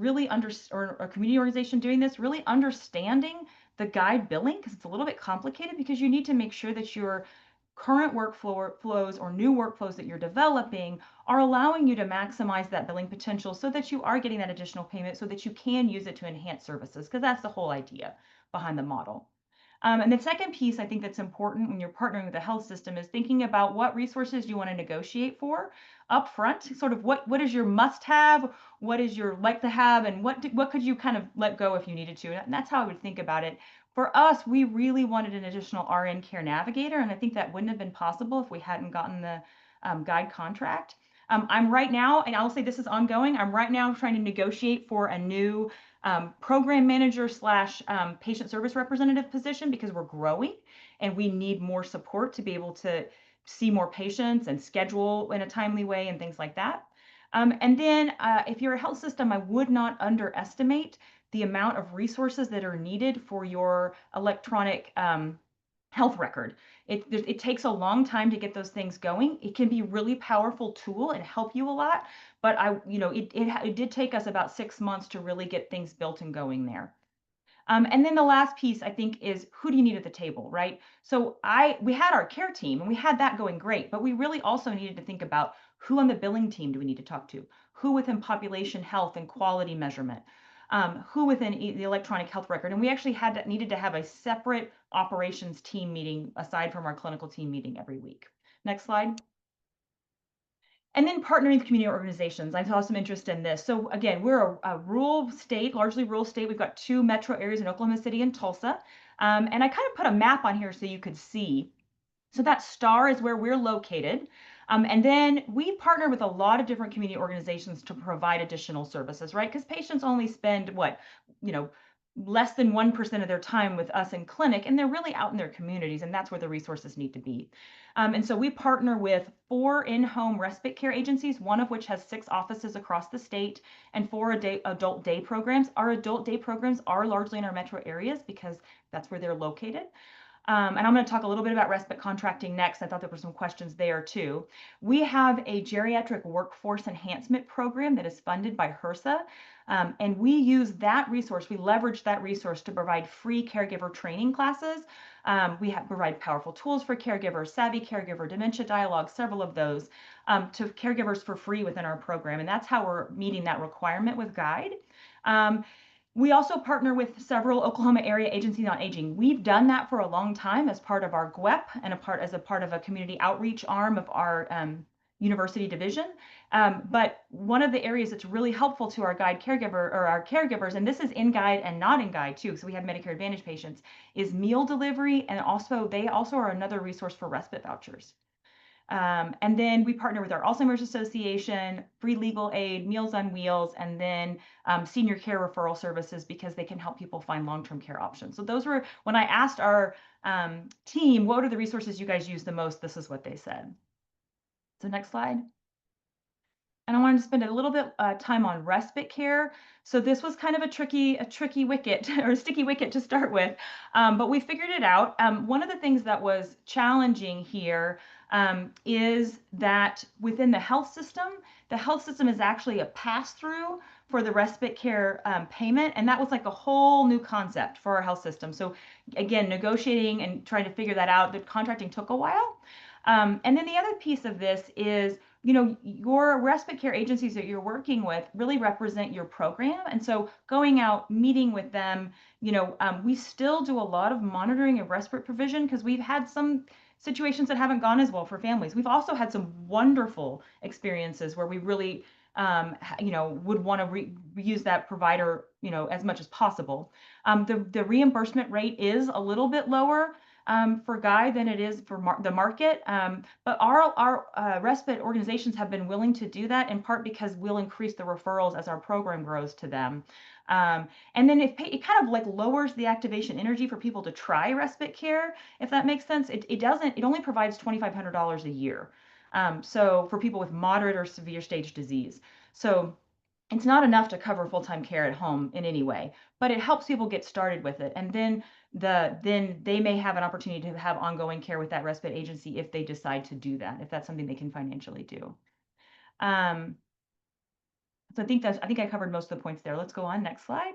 or a community organization doing this, really understanding the GUIDE billing because it's a little bit complicated because you need to make sure that your current workflows or new workflows that you're developing are allowing you to maximize that billing potential so that you are getting that additional payment so that you can use it to enhance services because that's the whole idea behind the model. And the second piece I think that's important when you're partnering with the health system is thinking about what resources you want to negotiate for up front, sort of what is your must have, what is your like to have, and what could you kind of let go if you needed to. And that's how I would think about it. For us, we really wanted an additional RN care navigator, and I think that wouldn't have been possible if we hadn't gotten the guide contract. I'm right now, and I'll say this is ongoing, I'm right now trying to negotiate for a new program manager slash patient service representative position because we're growing and we need more support to be able to see more patients and schedule in a timely way and things like that. And then if you're a health system, I would not underestimate the amount of resources that are needed for your electronic health record. It takes a long time to get those things going. It can be a really powerful tool and help you a lot, but it did take us about 6 months to really get things built and going there. And then the last piece I think is who do you need at the table, right? So we had our care team and we had that going great, but we really also needed to think about who on the billing team do we need to talk to, who within population health and quality measurement, who within the electronic health record. And we actually needed to have a separate operations team meeting aside from our clinical team meeting every week. Next slide. And then partnering with community organizations. I saw some interest in this. So again, we're a rural state, largely rural state. We've got 2 metro areas in Oklahoma City and Tulsa. And I kind of put a map on here so you could see. So that star is where we're located. And then we partner with a lot of different community organizations to provide additional services, right? Because patients only spend less than 1% of their time with us in clinic, and they're really out in their communities, and that's where the resources need to be. And so we partner with 4 in-home respite care agencies, one of which has 6 offices across the state, and 4 adult day programs. Our adult day programs are largely in our metro areas because that's where they're located. And I'm going to talk a little bit about respite contracting next. I thought there were some questions there too. We have a geriatric workforce enhancement program that is funded by HRSA. And we use that resource, we leverage that resource to provide free caregiver training classes. We provide powerful tools for caregivers, savvy caregiver, dementia dialogue, several of those to caregivers for free within our program. And that's how we're meeting that requirement with Guide. We also partner with several Oklahoma area agencies on aging. We've done that for a long time as part of our GWEP and as a part of a community outreach arm of our university division. But one of the areas that's really helpful to our Guide caregiver or our caregivers, and this is in Guide and not in Guide too, so we have Medicare Advantage patients, is meal delivery, and they also are another resource for respite vouchers. And then we partner with our Alzheimer's Association, free legal aid, Meals on Wheels, and then senior care referral services because they can help people find long-term care options. So those were, when I asked our team, what are the resources you guys use the most, this is what they said. So next slide. And I wanted to spend a little bit time on respite care. So this was kind of a tricky wicket or a sticky wicket to start with, but we figured it out. One of the things that was challenging here is that within the health system is actually a pass-through for the respite care payment, and that was like a whole new concept for our health system. So again, negotiating and trying to figure that out, the contracting took a while. And then the other piece of this is, your respite care agencies that you're working with really represent your program. And so going out, meeting with them, we still do a lot of monitoring of respite provision because we've had some situations that haven't gone as well for families. We've also had some wonderful experiences where we really, would want to reuse that provider, as much as possible. The reimbursement rate is a little bit lower for Guide than it is for the market. But our respite organizations have been willing to do that in part because we'll increase the referrals as our program grows to them. And then it kind of like lowers the activation energy for people to try respite care, if that makes sense. It only provides $2,500 a year. So for people with moderate or severe stage disease. So it's not enough to cover full-time care at home in any way, but it helps people get started with it. And then they may have an opportunity to have ongoing care with that respite agency if they decide to do that, if that's something they can financially do. So I think I covered most of the points there. Let's go on, next slide.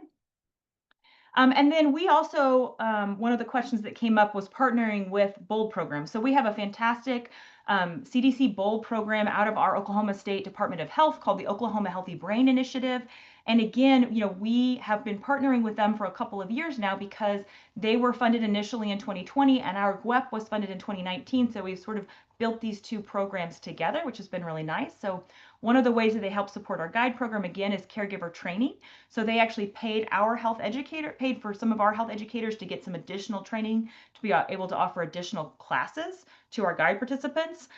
And then we also, one of the questions that came up was partnering with BOLD programs. So we have a fantastic CDC Bold program out of our Oklahoma State Department of Health called the Oklahoma Healthy Brain Initiative. And again, we have been partnering with them for a couple of years now because they were funded initially in 2020 and our GWEP was funded in 2019. So we've sort of built these two programs together, which has been really nice. So one of the ways that they help support our guide program, again, is caregiver training. So they actually paid for some of our health educators to get some additional training to be able to offer additional classes to our guide participants.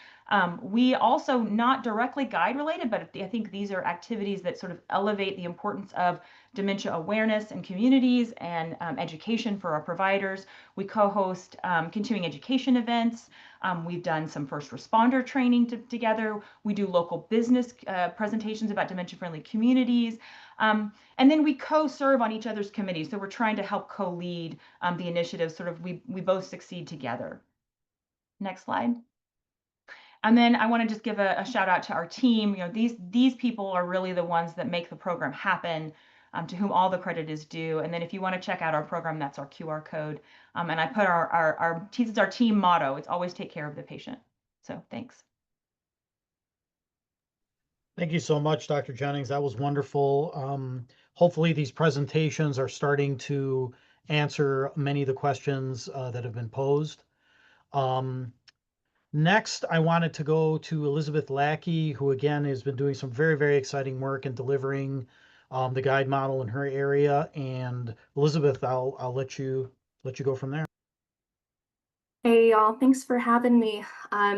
We also, not directly guide related, but I think these are activities that sort of elevate the importance of dementia awareness in communities and education for our providers. We co-host continuing education events. We've done some first responder training together. We do local business presentations about dementia-friendly communities. And then we co-serve on each other's committees. So we're trying to help co-lead the initiative, sort of we both succeed together. Next slide. And then I want to just give a shout out to our team. These people are really the ones that make the program happen, to whom all the credit is due. And then if you want to check out our program, that's our QR code. And I put this is our team motto. It's always take care of the patient. So thanks. Thank you so much, Dr. Jennings. That was wonderful. Hopefully these presentations are starting to answer many of the questions that have been posed. Next, I wanted to go to Elizabeth Lackey, who again has been doing some very, very exciting work in delivering the guide model in her area. And Elizabeth, I'll let you go from there. Hey y'all, thanks for having me.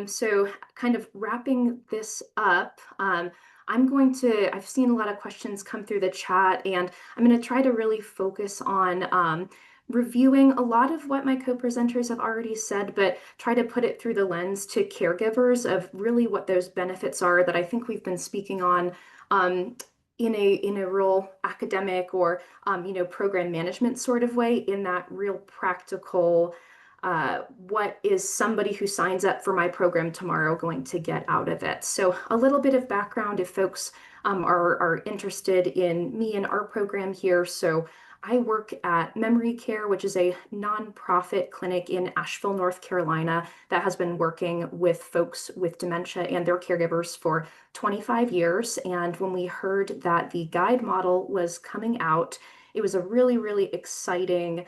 So kind of wrapping this up, I've seen a lot of questions come through the chat, and I'm going to try to really focus on reviewing a lot of what my co-presenters have already said, but try to put it through the lens to caregivers of really what those benefits are that I think we've been speaking on in a real academic or program management sort of way, in that real practical what is somebody who signs up for my program tomorrow going to get out of it. So a little bit of background if folks are interested in me and our program here. So I work at Memory Care, which is a nonprofit clinic in Asheville, North Carolina, that has been working with folks with dementia and their caregivers for 25 years. And when we heard that the guide model was coming out, it was a really, really exciting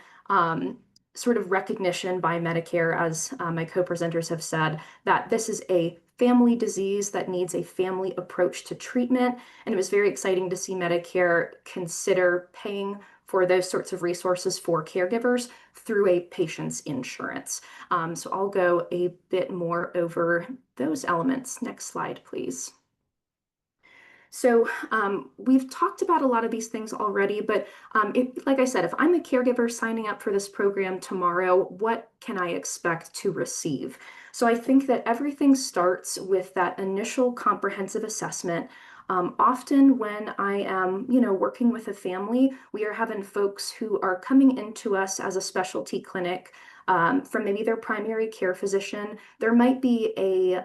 sort of recognition by Medicare, as my co-presenters have said, that this is a family disease that needs a family approach to treatment. And it was very exciting to see Medicare consider paying for those sorts of resources for caregivers through a patient's insurance. So I'll go a bit more over those elements. Next slide, please. So we've talked about a lot of these things already, but like I said, if I'm a caregiver signing up for this program tomorrow, what can I expect to receive? So I think that everything starts with that initial comprehensive assessment. Often when I am, working with a family, we are having folks who are coming into us as a specialty clinic from maybe their primary care physician. There might be a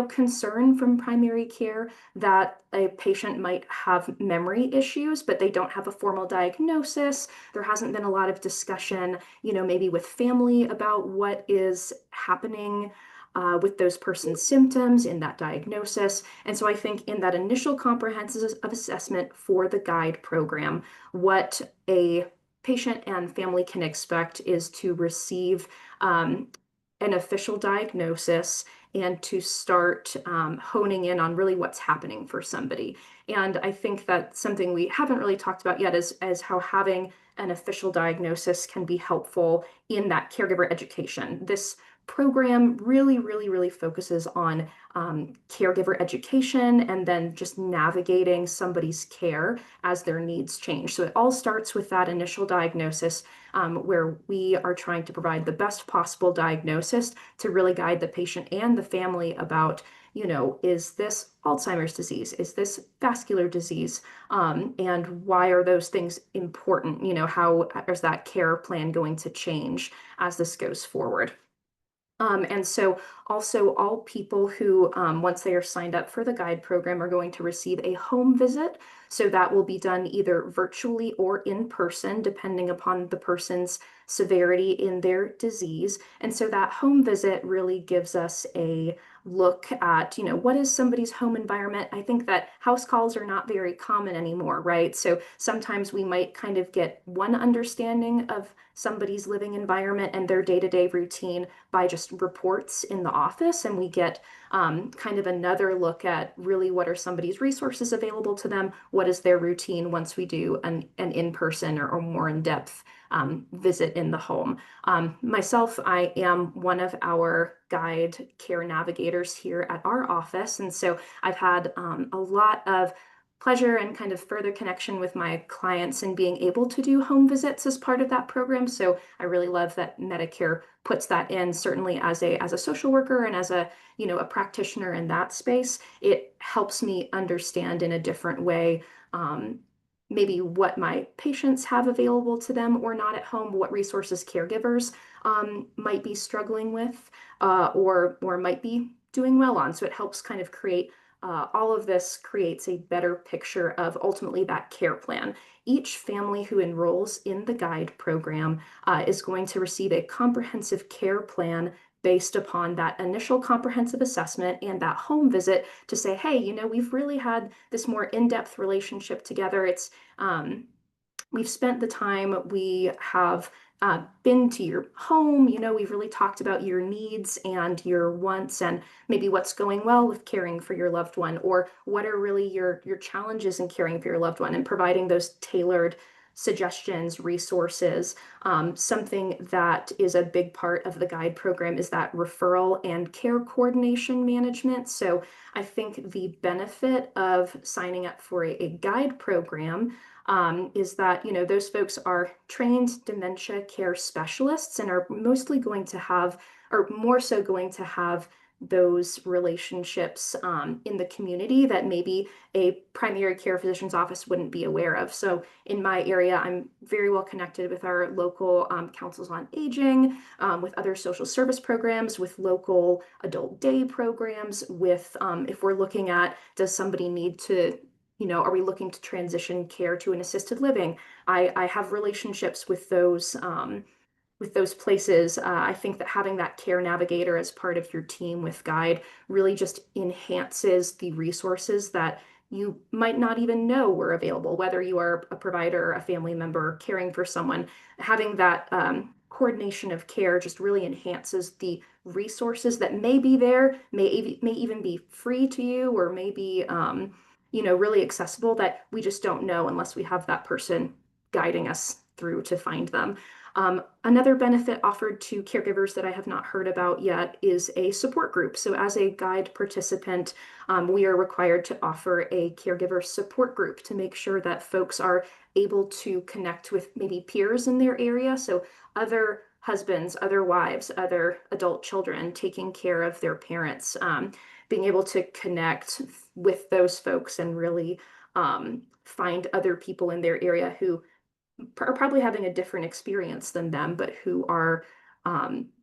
concern from primary care that a patient might have memory issues, but they don't have a formal diagnosis. There hasn't been a lot of discussion, maybe with family about what is happening with those person's symptoms in that diagnosis. And so I think in that initial comprehensive assessment for the guide program, what a patient and family can expect is to receive an official diagnosis and to start honing in on really what's happening for somebody. And I think that something we haven't really talked about yet is how having an official diagnosis can be helpful in that caregiver education. This program really, really, really focuses on caregiver education and then just navigating somebody's care as their needs change. So it all starts with that initial diagnosis where we are trying to provide the best possible diagnosis to really guide the patient and the family about, is this Alzheimer's disease? Is this vascular disease? And why are those things important? How is that care plan going to change as this goes forward? And so also all people who, once they are signed up for the guide program, are going to receive a home visit. So that will be done either virtually or in person, depending upon the person's severity in their disease. And so that home visit really gives us a look at, what is somebody's home environment? I think that house calls are not very common anymore, right? So sometimes we might kind of get one understanding of somebody's living environment and their day-to-day routine by just reports in the office, and we get kind of another look at really what are somebody's resources available to them, what is their routine once we do an in-person or more in-depth visit in the home. Myself, I am one of our guide care navigators here at our office, and so I've had a lot of pleasure and kind of further connection with my clients and being able to do home visits as part of that program. So I really love that Medicare puts that in, certainly as a social worker and as a practitioner in that space. It helps me understand in a different way maybe what my patients have available to them or not at home, what resources caregivers might be struggling with or might be doing well on. So it helps kind of create all of this creates a better picture of ultimately that care plan. Each family who enrolls in the guide program is going to receive a comprehensive care plan based upon that initial comprehensive assessment and that home visit to say, hey, we've really had this more in-depth relationship together. It's we've spent the time, we have been to your home, we've really talked about your needs and your wants and maybe what's going well with caring for your loved one, or what are really your challenges in caring for your loved one, and providing those tailored suggestions, resources. Something that is a big part of the guide program is that referral and care coordination management. So I think the benefit of signing up for a guide program is that, those folks are trained dementia care specialists and are mostly going to have, or more so going to have, those relationships in the community that maybe a primary care physician's office wouldn't be aware of. So in my area, I'm very well connected with our local councils on aging, with other social service programs, with local adult day programs, with if we're looking at, does somebody need to, are we looking to transition care to an assisted living? I have relationships with those places. I think that having that care navigator as part of your team with Guide really just enhances the resources that you might not even know were available, whether you are a provider, a family member, caring for someone. Having that coordination of care just really enhances the resources that may be there, may even be free to you, or may be really accessible, that we just don't know unless we have that person guiding us through to find them. Another benefit offered to caregivers that I have not heard about yet is a support group. So as a guide participant, we are required to offer a caregiver support group to make sure that folks are able to connect with maybe peers in their area. So other husbands, other wives, other adult children taking care of their parents, being able to connect with those folks and really find other people in their area who are probably having a different experience than them, but who are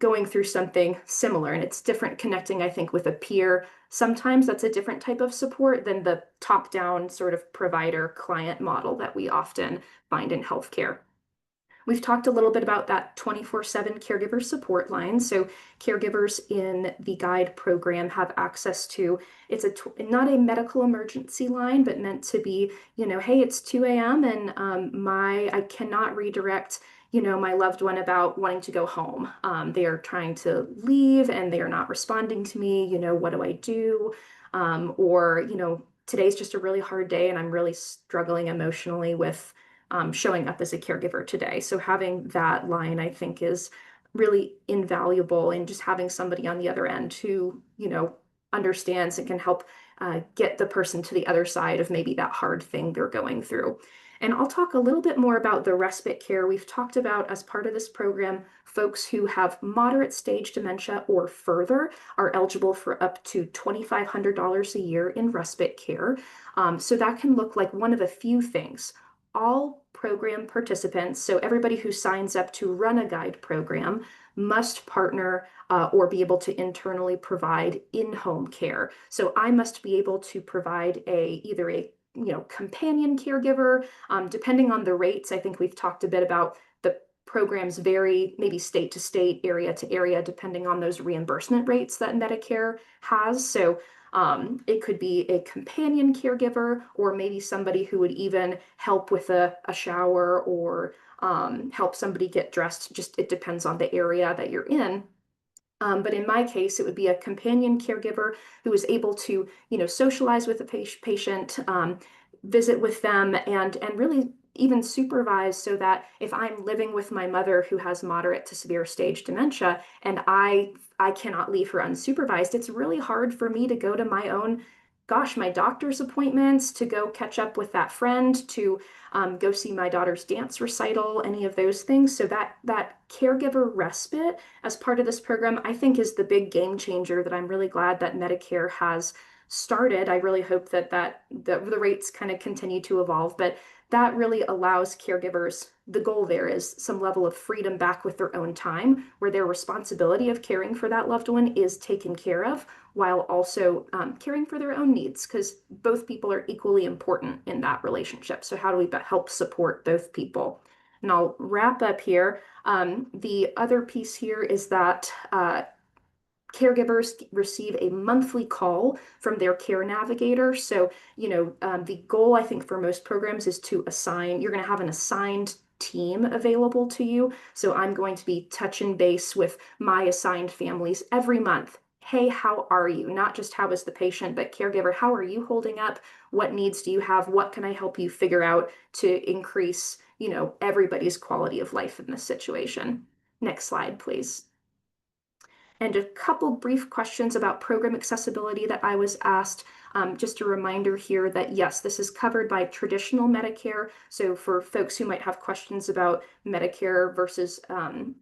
going through something similar. And it's different connecting, I think, with a peer. Sometimes that's a different type of support than the top-down sort of provider-client model that we often find in healthcare. We've talked a little bit about that 24/7 caregiver support line. So caregivers in the guide program have access to, it's not a medical emergency line, but meant to be, hey, it's 2 a.m. and I cannot redirect, my loved one about wanting to go home. They are trying to leave and they are not responding to me. What do I do? Or, today's just a really hard day and I'm really struggling emotionally with showing up as a caregiver today. So having that line, I think, is really invaluable, and just having somebody on the other end who, understands and can help get the person to the other side of maybe that hard thing they're going through. And I'll talk a little bit more about the respite care. We've talked about, as part of this program, folks who have moderate stage dementia or further are eligible for up to $2,500 a year in respite care. So that can look like one of a few things. all program participants, so everybody who signs up to run a guide program, must partner or be able to internally provide in-home care. So I must be able to provide either a companion caregiver, depending on the rates. I think we've talked a bit about the programs vary maybe state to state, area to area, depending on those reimbursement rates that Medicare has. So it could be a companion caregiver, or maybe somebody who would even help with a shower, or help somebody get dressed. Just it depends on the area that you're in. But in my case, it would be a companion caregiver who is able to, socialize with the patient, visit with them, and really even supervise, so that if I'm living with my mother who has moderate to severe stage dementia, and I cannot leave her unsupervised, it's really hard for me to go to my doctor's appointments, to go catch up with that friend, to go see my daughter's dance recital, any of those things. So that caregiver respite as part of this program, I think, is the big game changer that I'm really glad that Medicare has started. I really hope that the rates kind of continue to evolve, but that really allows caregivers, the goal there is some level of freedom back with their own time, where their responsibility of caring for that loved one is taken care of, while also caring for their own needs, because both people are equally important in that relationship. So how do we help support both people? And I'll wrap up here. The other piece here is that caregivers receive a monthly call from their care navigator. So, the goal, I think, for most programs is you're going to have an assigned team available to you. So I'm going to be touching base with my assigned families every month. Hey, how are you? Not just how is the patient, but caregiver, how are you holding up? What needs do you have? What can I help you figure out to increase, everybody's quality of life in this situation? Next slide, please. And a couple brief questions about program accessibility that I was asked. Just a reminder here that yes, this is covered by traditional Medicare. So for folks who might have questions about Medicare versus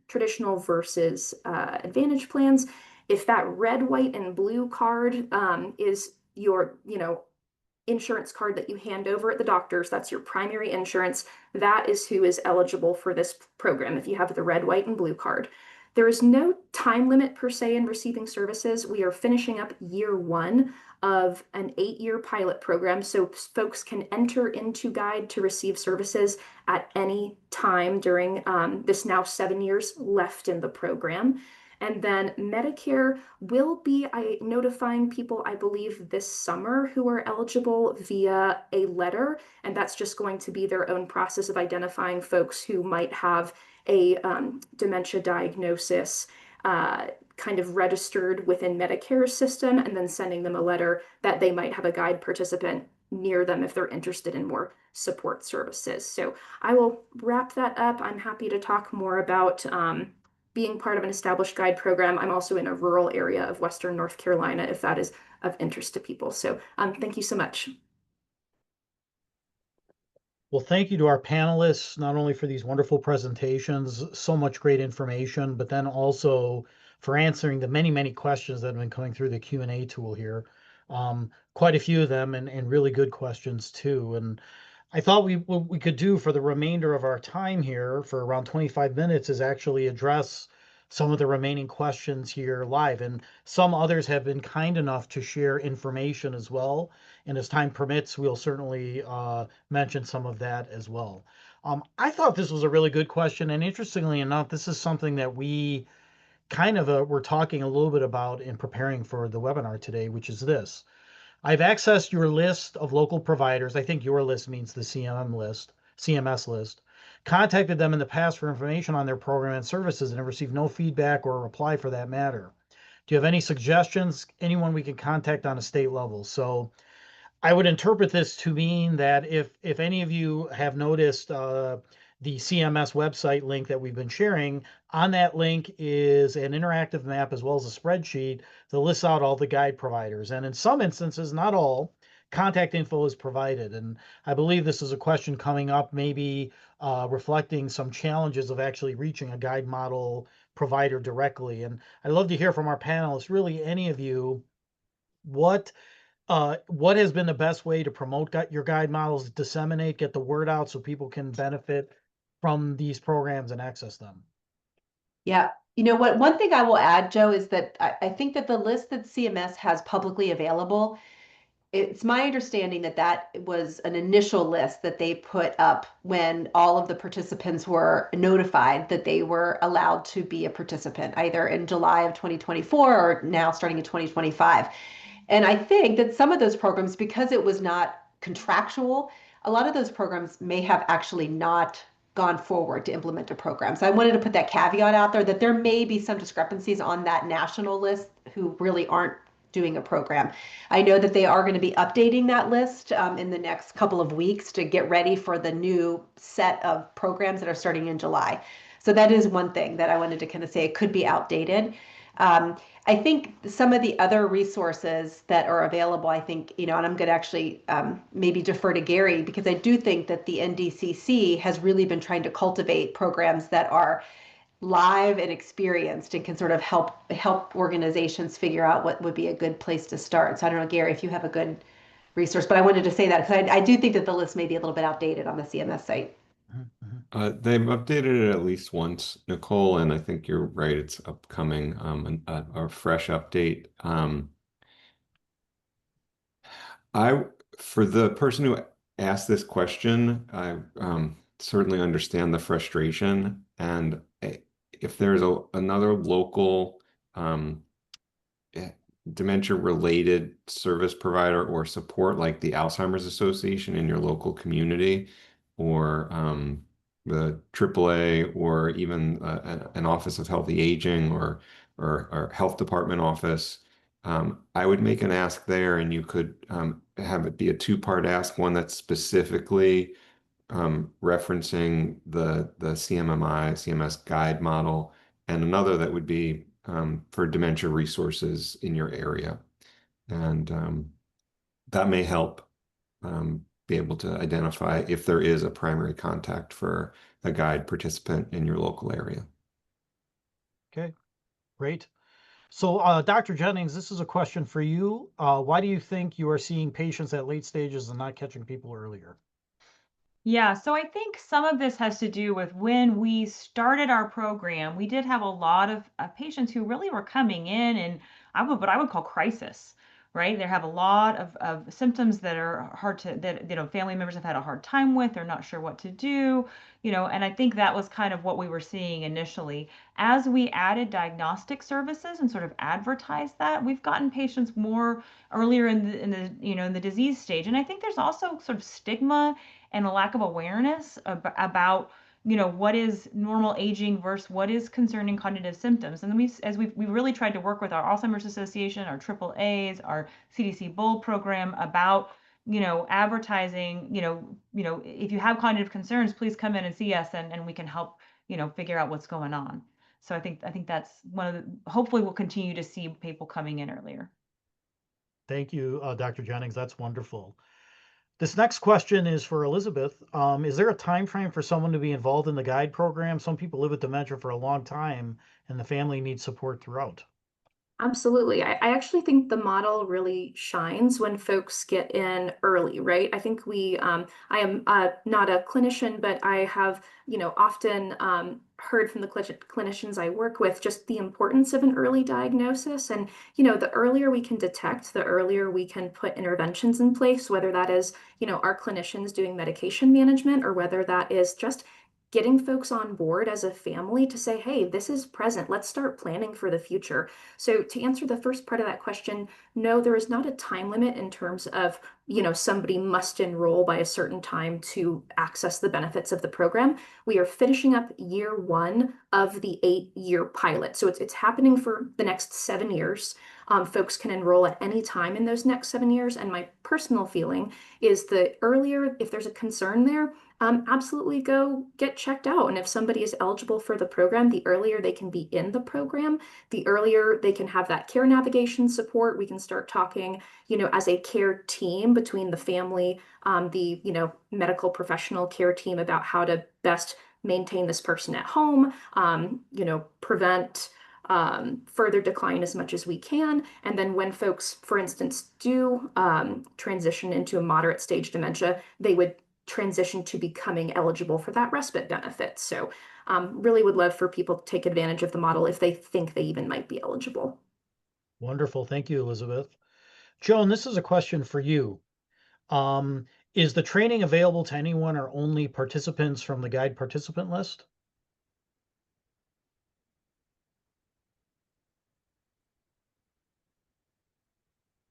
traditional versus Advantage plans, if that red, white, and blue card is your, insurance card that you hand over at the doctor's, that's your primary insurance, that is who is eligible for this program if you have the red, white, and blue card. There is no time limit per se in receiving services. We are finishing up year 1 of an 8-year pilot program, so folks can enter into Guide to receive services at any time during this now 7 years left in the program. And then Medicare will be notifying people, I believe, this summer who are eligible via a letter. And that's just going to be their own process of identifying folks who might have a dementia diagnosis kind of registered within Medicare's system, and then sending them a letter that they might have a guide participant near them if they're interested in more support services. So I will wrap that up. I'm happy to talk more about being part of an established guide program. I'm also in a rural area of Western North Carolina, if that is of interest to people. So thank you so much. Well, thank you to our panelists, not only for these wonderful presentations, so much great information, but then also for answering the many, many questions that have been coming through the Q&A tool here. Quite a few of them, and really good questions too. And I thought what we could do for the remainder of our time here, for around 25 minutes, is actually address some of the remaining questions here live. And some others have been kind enough to share information as well. And as time permits, we'll certainly mention some of that as well. I thought this was a really good question. And interestingly enough, this is something that we kind of were talking a little bit about in preparing for the webinar today, which is this. I've accessed your list of local providers. I think your list means the CMS list. Contacted them in the past for information on their program and services and have received no feedback or reply for that matter. Do you have any suggestions? Anyone we can contact on a state level? So I would interpret this to mean that if any of you have noticed the CMS website link that we've been sharing, on that link is an interactive map as well as a spreadsheet that lists out all the guide providers. And in some instances, not all, contact info is provided. And I believe this is a question coming up, maybe reflecting some challenges of actually reaching a guide model provider directly. And I'd love to hear from our panelists, really any of you, what What has been the best way to promote your guide models, disseminate, get the word out so people can benefit from these programs and access them? Yeah. You know what? One thing I will add, Joe, is that I think that the list that CMS has publicly available, it's my understanding that that was an initial list that they put up when all of the participants were notified that they were allowed to be a participant, either in July of 2024 or now starting in 2025. And I think that some of those programs, because it was not contractual, a lot of those programs may have actually not gone forward to implement a program. So I wanted to put that caveat out there that there may be some discrepancies on that national list who really aren't doing a program. I know that they are going to be updating that list in the next couple of weeks to get ready for the new set of programs that are starting in July. So that is one thing that I wanted to kind of say. It could be outdated. I think some of the other resources that are available, I think, and I'm going to actually maybe defer to Gary, because I do think that the NDCC has really been trying to cultivate programs that are live and experienced and can sort of help organizations figure out what would be a good place to start. So I don't know, Gary, if you have a good resource, but I wanted to say that because I do think that the list may be a little bit outdated on the CMS site. They've updated it at least once, Nicole, and I think you're right. It's upcoming, a fresh update. For the person who asked this question, I certainly understand the frustration. And if there's another local dementia-related service provider or support, like the Alzheimer's Association in your local community, or the AAA, or even an Office of Healthy Aging, or Health Department office, I would make an ask there, and you could have it be a two-part ask, one that's specifically referencing the CMS guide model, and another that would be for dementia resources in your area. And that may help be able to identify if there is a primary contact for a guide participant in your local area. Okay, great. So, Dr. Jennings, this is a question for you. Why do you think you are seeing patients at late stages and not catching people earlier? Yeah, so I think some of this has to do with when we started our program, we did have a lot of patients who really were coming in and what I would call crisis, right? They have a lot of symptoms that are hard to, that, family members have had a hard time with, they're not sure what to do, and I think that was kind of what we were seeing initially. As we added diagnostic services and sort of advertised that, we've gotten patients more earlier in the disease stage. And I think there's also sort of stigma and a lack of awareness about what is normal aging versus what is concerning cognitive symptoms. And then we really tried to work with our Alzheimer's Association, our AAAs, our CDC Bold program about advertising, if you have cognitive concerns, please come in and see us, and we can help figure out what's going on. So I think that's one of the, hopefully we'll continue to see people coming in earlier. Thank you, Dr. Jennings. That's wonderful. This next question is for Elizabeth. Is there a time frame for someone to be involved in the guide program? Some people live with dementia for a long time and the family needs support throughout. Absolutely. I actually think the model really shines when folks get in early, right? I think I am not a clinician, but I have, often heard from the clinicians I work with just the importance of an early diagnosis. And, the earlier we can detect, the earlier we can put interventions in place, whether that is, our clinicians doing medication management, or whether that is just getting folks on board as a family to say, hey, this is present. Let's start planning for the future. So to answer the first part of that question, no, there is not a time limit in terms of, somebody must enroll by a certain time to access the benefits of the program. We are finishing up year 1 of the 8-year pilot. So it's happening for the next 7 years. Folks can enroll at any time in those next 7 years. And my personal feeling is the earlier, if there's a concern there, absolutely go get checked out. And if somebody is eligible for the program, the earlier they can be in the program, the earlier they can have that care navigation support. We can start talking, as a care team between the family, the, medical professional care team about how to best maintain this person at home, prevent further decline as much as we can. And then when folks, for instance, do transition into a moderate stage dementia, they would transition to becoming eligible for that respite benefit. So really would love for people to take advantage of the model if they think they even might be eligible. Wonderful. Thank you, Elizabeth. Joan, this is a question for you. Um, is the training available to anyone or only participants from the guide participant list?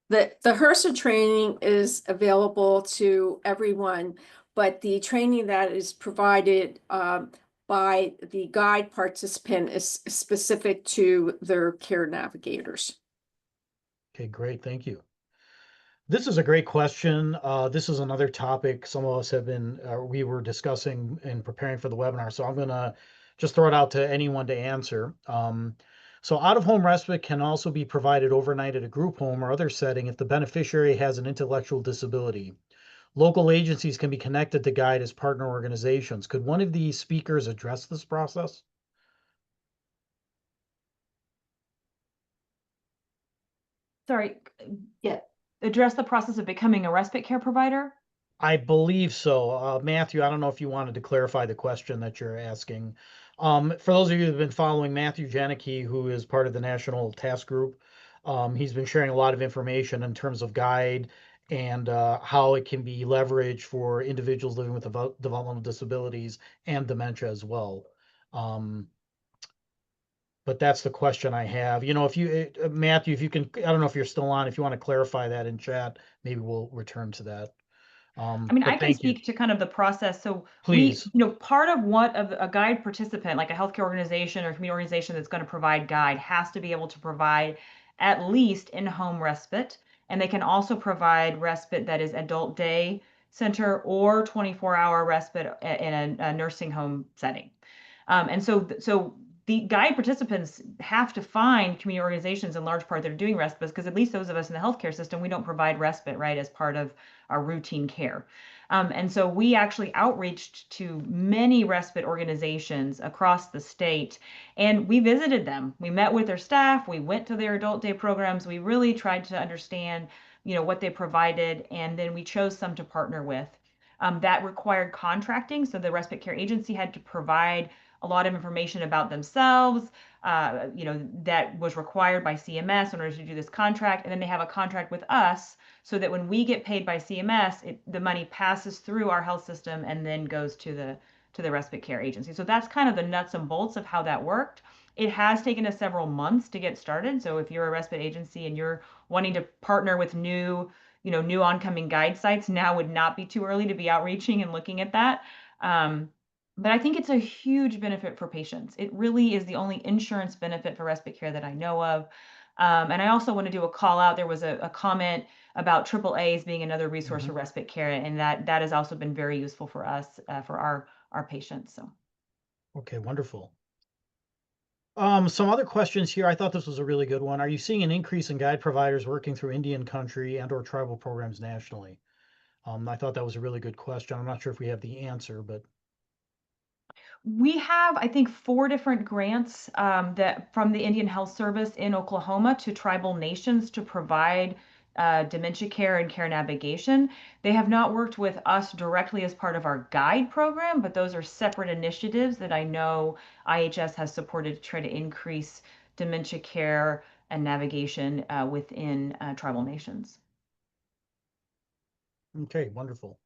The HRSA training is available to everyone, but the training that is provided by the guide participant is specific to their care navigators. Okay, great. Thank you. This is a great question. This is another topic some of us have been, we were discussing and preparing for the webinar. So I'm going to just throw it out to anyone to answer. So out-of-home respite can also be provided overnight at a group home or other setting if the beneficiary has an intellectual disability. Local agencies can be connected to guide as partner organizations. Could one of these speakers address this process? Sorry, Yeah. address the process of becoming a respite care provider? I believe so. Matthew, I don't know if you wanted to clarify the question that you're asking. For those of you who've been following Matthew Janicki, who is part of the National Task Group, he's been sharing a lot of information in terms of guide and how it can be leveraged for individuals living with developmental disabilities and dementia as well. But that's the question I have. You know, if you, Matthew, if you can, I don't know if you're still on, if you want to clarify that in chat, maybe we'll return to that. I mean, I But can thank you. speak to kind of the process. So Please. part of what a guide participant, like a healthcare organization or community organization that's going to provide guide, has to be able to provide at least in-home respite. And they can also provide respite that is adult day center or 24-hour respite in a nursing home setting. And so the guide participants have to find community organizations in large part that are doing respite, because at least those of us in the healthcare system, we don't provide respite, right, as part of our routine care. And so we actually outreached to many respite organizations across the state, and we visited them. We met with their staff, we went to their adult day programs, we really tried to understand, what they provided, and then we chose some to partner with. That required contracting, so the respite care agency had to provide a lot of information about themselves, that was required by CMS in order to do this contract. And then they have a contract with us so that when we get paid by CMS, the money passes through our health system and then goes to the respite care agency. So that's kind of the nuts and bolts of how that worked. It has taken us several months to get started. So if you're a respite agency and you're wanting to partner with new oncoming guide sites, now would not be too early to be outreaching and looking at that. But I think it's a huge benefit for patients. It really is the only insurance benefit for respite care that I know of. And I also want to do a call out. There was a comment about AAAs being another resource for respite care, and that has also been very useful for us, for our patients. So. Okay, wonderful. Some other questions here. I thought this was a really good one. Are you seeing an increase in guide providers working through Indian country and/or tribal programs nationally? I thought that was a really good question. I'm not sure if we have the answer, but We have, I think, 4 different grants that from the Indian Health Service in Oklahoma to tribal nations to provide dementia care and care navigation. They have not worked with us directly as part of our guide program, but those are separate initiatives that I know IHS has supported to try to increase dementia care and navigation within tribal nations. okay, wonderful.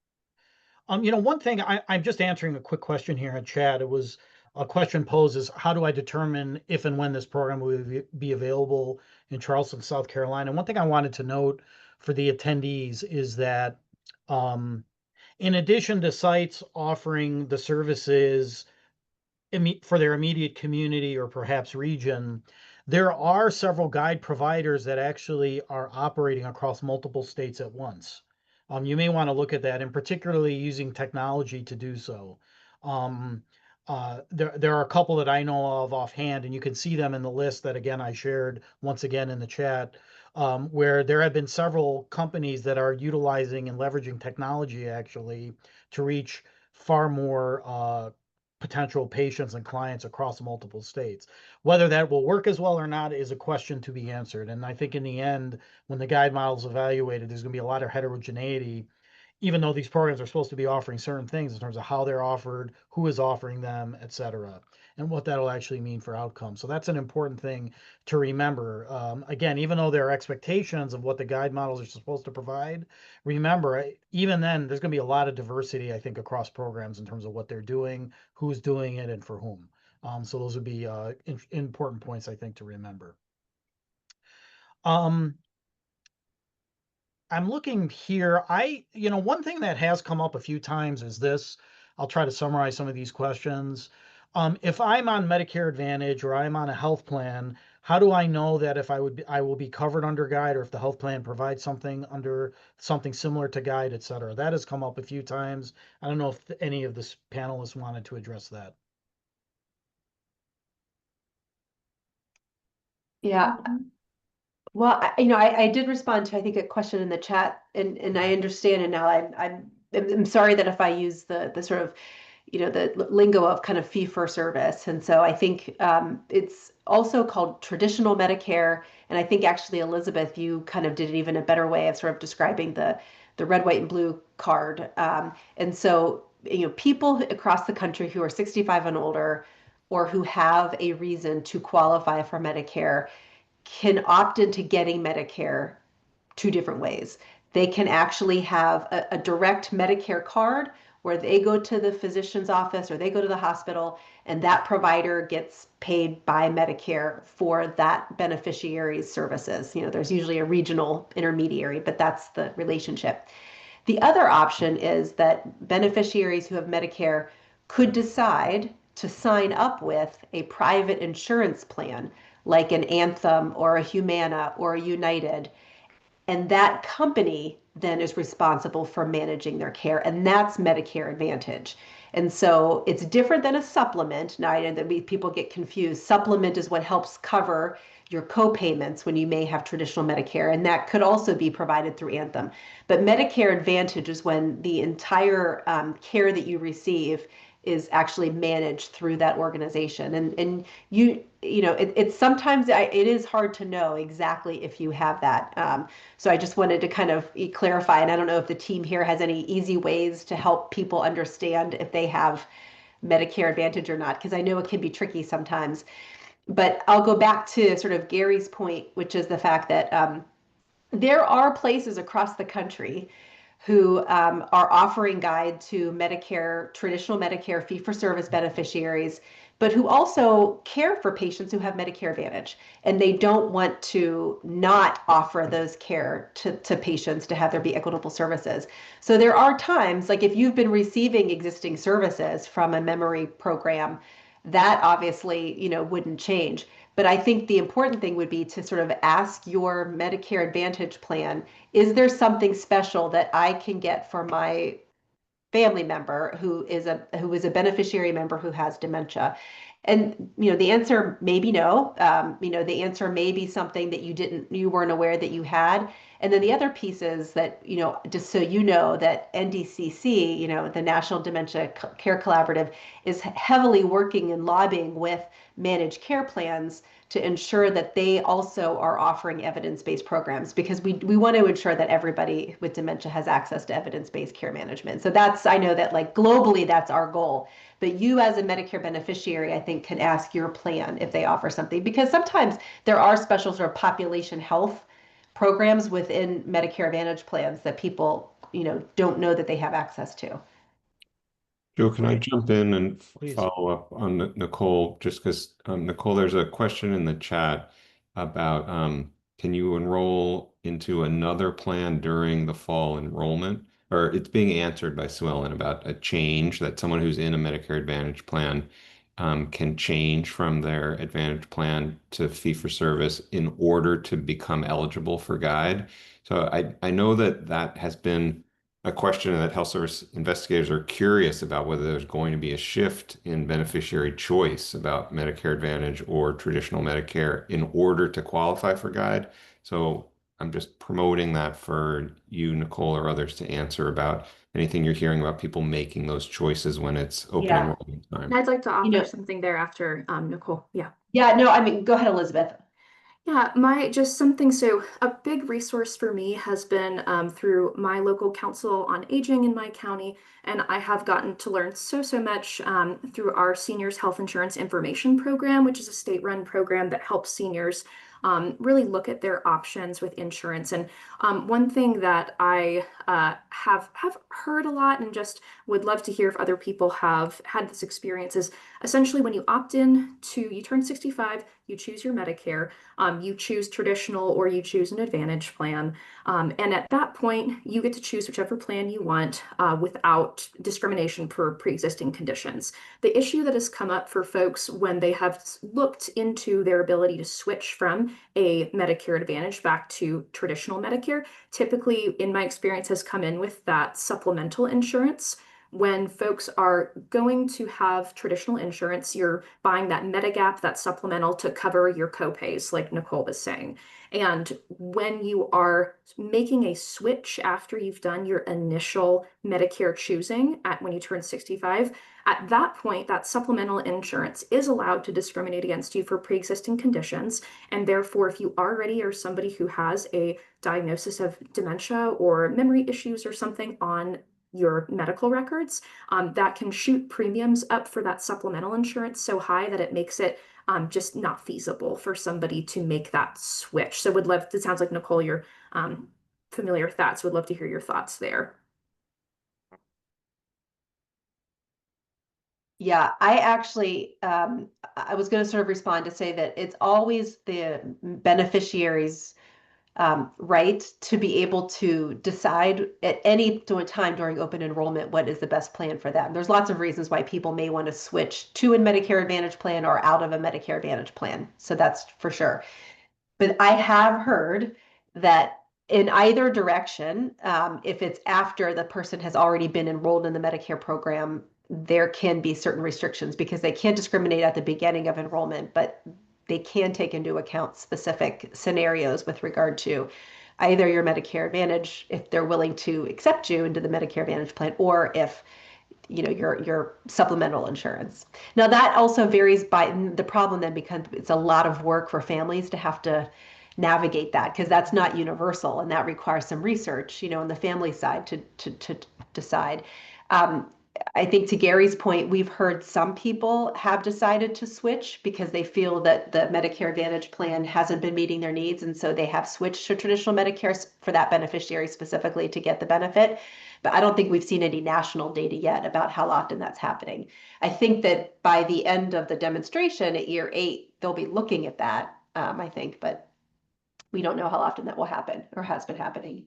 One thing I'm just answering a quick question here in chat. It was a question posed is how do I determine if and when this program will be available in Charleston, South Carolina? And one thing I wanted to note for the attendees is that in addition to sites offering the services for their immediate community or perhaps region, there are several guide providers that actually are operating across multiple states at once. You may want to look at that, and particularly using technology to do so. There are a couple that I know of offhand, and you can see them in the list that, again, I shared once again in the chat, where there have been several companies that are utilizing and leveraging technology actually to reach far more potential patients and clients across multiple states. Whether that will work as well or not is a question to be answered. And I think in the end, when the guide model is evaluated, there's going to be a lot of heterogeneity, even though these programs are supposed to be offering certain things in terms of how they're offered, who is offering them, et cetera, and what that'll actually mean for outcomes. So that's an important thing to remember. Again, even though there are expectations of what the guide models are supposed to provide, remember, even then, there's going to be a lot of diversity, I think, across programs in terms of what they're doing, who's doing it, and for whom. So those would be important points, I think, to remember. I'm looking here. One thing that has come up a few times is this. I'll try to summarize some of these questions. If I'm on Medicare Advantage or I'm on a health plan, how do I know that if I will be covered under guide, or if the health plan provides something under something similar to guide, et cetera? That has come up a few times. I don't know if any of the panelists wanted to address that. Yeah. Well, I did respond to, I think, a question in the chat, and I understand. And now I'm sorry that if I use the sort of, the lingo of kind of fee for service. And so I think it's also called traditional Medicare. And I think actually, Elizabeth, you kind of did even a better way of sort of describing the red, white, and blue card. And so, people across the country who are 65 and older, or who have a reason to qualify for Medicare, can opt into getting Medicare two different ways. They can actually have a direct Medicare card where they go to the physician's office or they go to the hospital, and that provider gets paid by Medicare for that beneficiary's services. There's usually a regional intermediary, but that's the relationship. The other option is that beneficiaries who have Medicare could decide to sign up with a private insurance plan like an Anthem or a Humana or a United, and that company then is responsible for managing their care, and that's Medicare Advantage. And so it's different than a supplement. Now, I know that people get confused. Supplement is what helps cover your co-payments when you may have traditional Medicare, and that could also be provided through Anthem. But Medicare Advantage is when the entire care that you receive is actually managed through that organization. And it's sometimes it is hard to know exactly if you have that. So I just wanted to kind of clarify, and I don't know if the team here has any easy ways to help people understand if they have Medicare Advantage or not, because I know it can be tricky sometimes. But I'll go back to sort of Gary's point, which is the fact that there are places across the country who are offering guide to Medicare, traditional Medicare fee-for-service beneficiaries, but who also care for patients who have Medicare Advantage. And they don't want to not offer those care to patients to have there be equitable services. So there are times, like if you've been receiving existing services from a memory program, that obviously, wouldn't change. But I think the important thing would be to sort of ask your Medicare Advantage plan, is there something special that I can get for my family member who is a beneficiary member who has dementia? And the answer may be no. The answer may be something that you weren't aware that you had. And then the other piece is that, just so you know, that NDCC, the National Dementia Care Collaborative, is heavily working and lobbying with managed care plans to ensure that they also are offering evidence-based programs, because we want to ensure that everybody with dementia has access to evidence-based care management. So I know that like globally, that's our goal. But you as a Medicare beneficiary, I think, can ask your plan if they offer something, because sometimes there are special sort of population health programs within Medicare Advantage plans that people, don't know that they have access to. Joe, can I Great. jump in and Please. follow up on Nicole? Just because, Nicole, there's a question in the chat about can you enroll into another plan during the fall enrollment? Or it's being answered by Sue Ellen about a change that someone who's in a Medicare Advantage plan can change from their Advantage plan to fee for service in order to become eligible for guide. So I know that has been a question that health service investigators are curious about, whether there's going to be a shift in beneficiary choice about Medicare Advantage or traditional Medicare in order to qualify for guide. So I'm just promoting that for you, Nicole, or others to answer about anything you're hearing about people making those choices when it's open Yeah. enrollment time. And I'd like to offer know- something there after Nicole. Yeah. Yeah, no, I mean, go ahead, Elizabeth. Yeah, just something. So a big resource for me has been through my local council on aging in my county, and I have gotten to learn so much through our seniors health insurance information program, which is a state-run program that helps seniors really look at their options with insurance. And one thing that I have heard a lot and just would love to hear if other people have had this experience is essentially when you opt in to, you turn 65, you choose your Medicare. You choose traditional or you choose an Advantage plan. And at that point, you get to choose whichever plan you want without discrimination for pre-existing conditions. The issue that has come up for folks when they have looked into their ability to switch from a Medicare Advantage back to traditional Medicare, typically, in my experience, has come in with that supplemental insurance. When folks are going to have traditional insurance, you're buying that Medigap, that supplemental to cover your copays, like Nicole was saying. And when you are making a switch after you've done your initial Medicare choosing when you turn 65, at that point, that supplemental insurance is allowed to discriminate against you for pre-existing conditions. And therefore, if you already are somebody who has a diagnosis of dementia or memory issues or something on your medical records, that can shoot premiums up for that supplemental insurance so high that it makes it just not feasible for somebody to make that switch. So would love, it sounds like Nicole, you're familiar with that, so would love to hear your thoughts there. Yeah, I actually, I was going to sort of respond to say that it's always the beneficiaries' right to be able to decide at any time during open enrollment what is the best plan for them. There's lots of reasons why people may want to switch to a Medicare Advantage plan or out of a Medicare Advantage plan. So that's for sure. But I have heard that in either direction, if it's after the person has already been enrolled in the Medicare program, there can be certain restrictions because they can't discriminate at the beginning of enrollment, but they can take into account specific scenarios with regard to either your Medicare Advantage, if they're willing to accept you into the Medicare Advantage plan, or if your supplemental insurance. Now that also varies by the problem then becomes it's a lot of work for families to have to navigate that because that's not universal and that requires some research, on the family side to decide. I think to Gary's point, we've heard some people have decided to switch because they feel that the Medicare Advantage plan hasn't been meeting their needs. And so they have switched to traditional Medicare for that beneficiary specifically to get the benefit. But I don't think we've seen any national data yet about how often that's happening. I think that by the end of the demonstration at year 8, they'll be looking at that, I think, but we don't know how often that will happen or has been happening.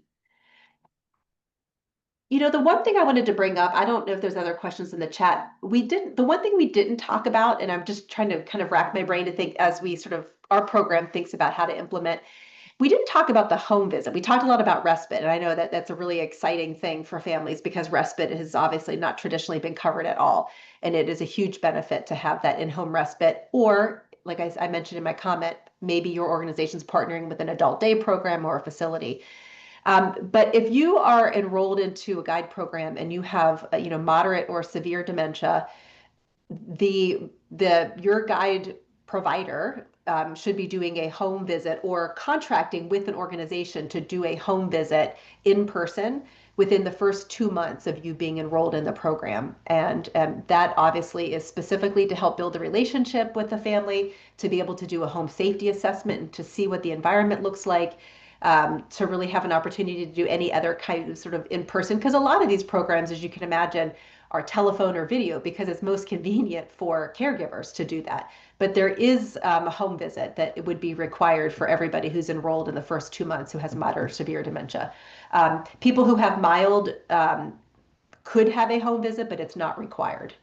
The one thing I wanted to bring up, I don't know if there's other questions in the chat. The one thing we didn't talk about, and I'm just trying to kind of rack my brain to think as we our program thinks about how to implement, we didn't talk about the home visit. We talked a lot about respite, and I know that that's a really exciting thing for families because respite has obviously not traditionally been covered at all. And it is a huge benefit to have that in-home respite, or like I mentioned in my comment, maybe your organization's partnering with an adult day program or a facility. But if you are enrolled into a guide program and you have, moderate or severe dementia, your guide provider should be doing a home visit or contracting with an organization to do a home visit in person within the first 2 months of you being enrolled in the program. And that obviously is specifically to help build a relationship with the family, to be able to do a home safety assessment and to see what the environment looks like, to really have an opportunity to do any other kind of sort of in-person, because a lot of these programs, as you can imagine, are telephone or video because it's most convenient for caregivers to do that. But there is a home visit that it would be required for everybody who's enrolled in the first 2 months who has moderate or severe dementia. People who have mild could have a home visit, but it's not required.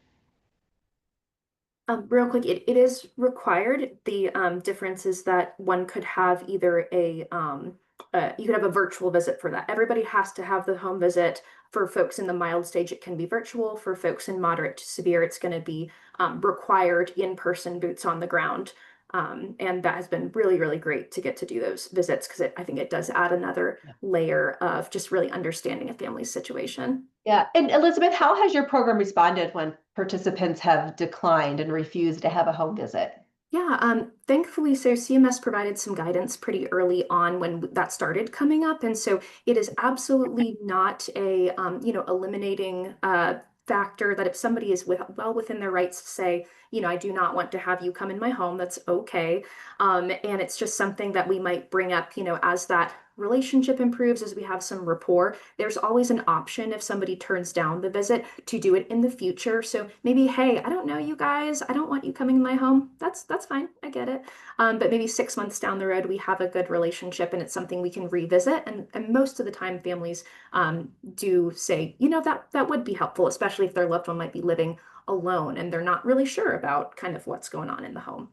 Real quick, it is required. The difference is that one could have either you could have a virtual visit for that. Everybody has to have the home visit. For folks in the mild stage, it can be virtual. For folks in moderate to severe, it's going to be required in-person boots on the ground And that has been really, really great to get to do those visits because I think it does add another layer of just really understanding a family's situation. Yeah. And Elizabeth, how has your program responded when participants have declined and refused to have a home visit? Yeah, thankfully, so CMS provided some guidance pretty early on when that started coming up. And so it is absolutely not a, eliminating factor that if somebody is well within their rights to say, I do not want to have you come in my home, that's okay. And it's just something that we might bring up, as that relationship improves, as we have some rapport. There's always an option if somebody turns down the visit to do it in the future. So maybe, hey, I don't know you guys, I don't want you coming in my home. That's fine, I get it. But maybe 6 months down the road, we have a good relationship and it's something we can revisit. And most of the time, families do say, that would be helpful, especially if their loved one might be living alone and they're not really sure about kind of what's going on in the home.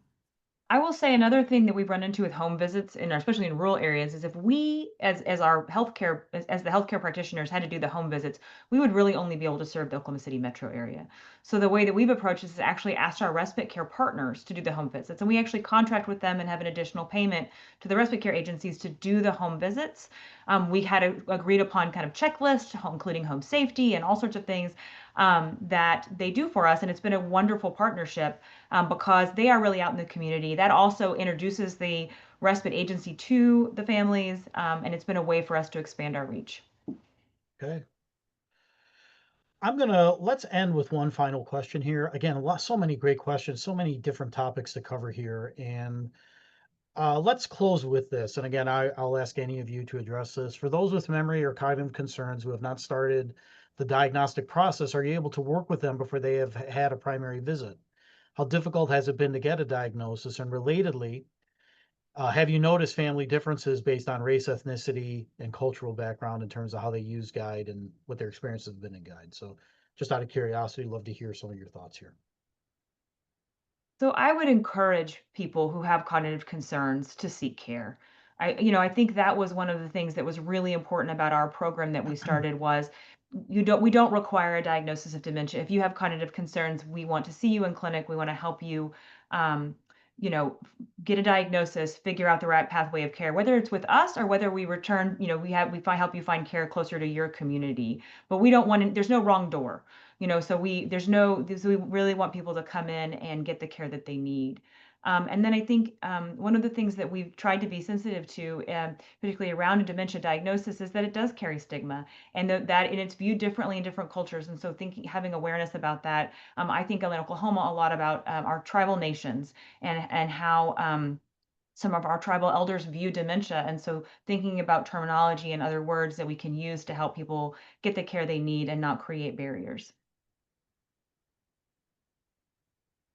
I will say another thing that we've run into with home visits, especially in rural areas, is if we, as the healthcare practitioners, had to do the home visits, we would really only be able to serve the Oklahoma City metro area. So the way that we've approached this is actually asked our respite care partners to do the home visits, and we actually contract with them and have an additional payment to the respite care agencies to do the home visits. We had a agreed upon kind of checklist, including home safety and all sorts of things that they do for us, and it's been a wonderful partnership. Because they are really out in the community. That also introduces the respite agency to the families, and it's been a way for us to expand our reach. Okay. Let's end with one final question here. Again, so many great questions, so many different topics to cover here. And let's close with this. And again, I'll ask any of you to address this. For those with memory or cognitive concerns who have not started the diagnostic process, are you able to work with them before they have had a primary visit? How difficult has it been to get a diagnosis? And relatedly, have you noticed family differences based on race, ethnicity, and cultural background in terms of how they use Guide and what their experiences have been in Guide? So just out of curiosity, love to hear some of your thoughts here. So I would encourage people who have cognitive concerns to seek care. I think that was one of the things that was really important about our program that we started was we don't require a diagnosis of dementia. If you have cognitive concerns, we want to see you in clinic. We want to help you, um, get a diagnosis, figure out the right pathway of care, whether it's with us or whether we return, help you find care closer to your community. But we don't want to, there's no wrong door. So we really want people to come in and get the care that they need. And then I think one of the things that we've tried to be sensitive to, particularly around a dementia diagnosis, is that it does carry stigma, and and it's viewed differently in different cultures. And so having awareness about that, I think in Oklahoma a lot about our tribal nations and how some of our tribal elders view dementia. And so thinking about terminology and other words that we can use to help people get the care they need and not create barriers.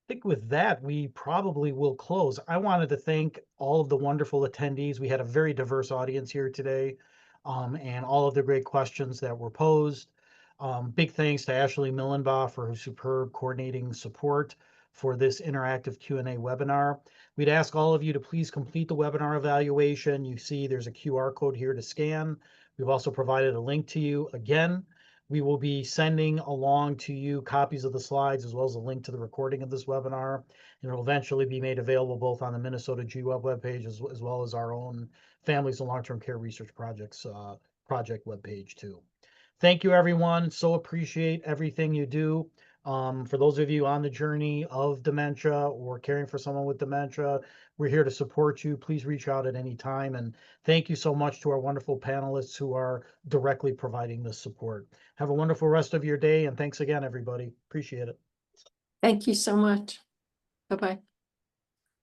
Think with that, we probably will close. I wanted to thank all of the wonderful attendees. We had a very diverse audience here today, and all of the great questions that were posed. Big thanks to Ashley Millenbaugh for her superb coordinating support for this interactive Q&A webinar. We'd ask all of you to please complete the webinar evaluation. You see there's a QR code here to scan. We've also provided a link to you. Again, we will be sending along to you copies of the slides as well as a link to the recording of this webinar. And it will eventually be made available both on the Minnesota GWeb webpage as well as our own Families and Long-Term Care Research Projects project webpage too. Thank you, everyone. So appreciate everything you do. For those of you on the journey of dementia or caring for someone with dementia, we're here to support you. Please reach out at any time. And thank you so much to our wonderful panelists who are directly providing this support. Have a wonderful rest of your day. And thanks again, everybody. Appreciate it. Thank you so much. Bye-bye.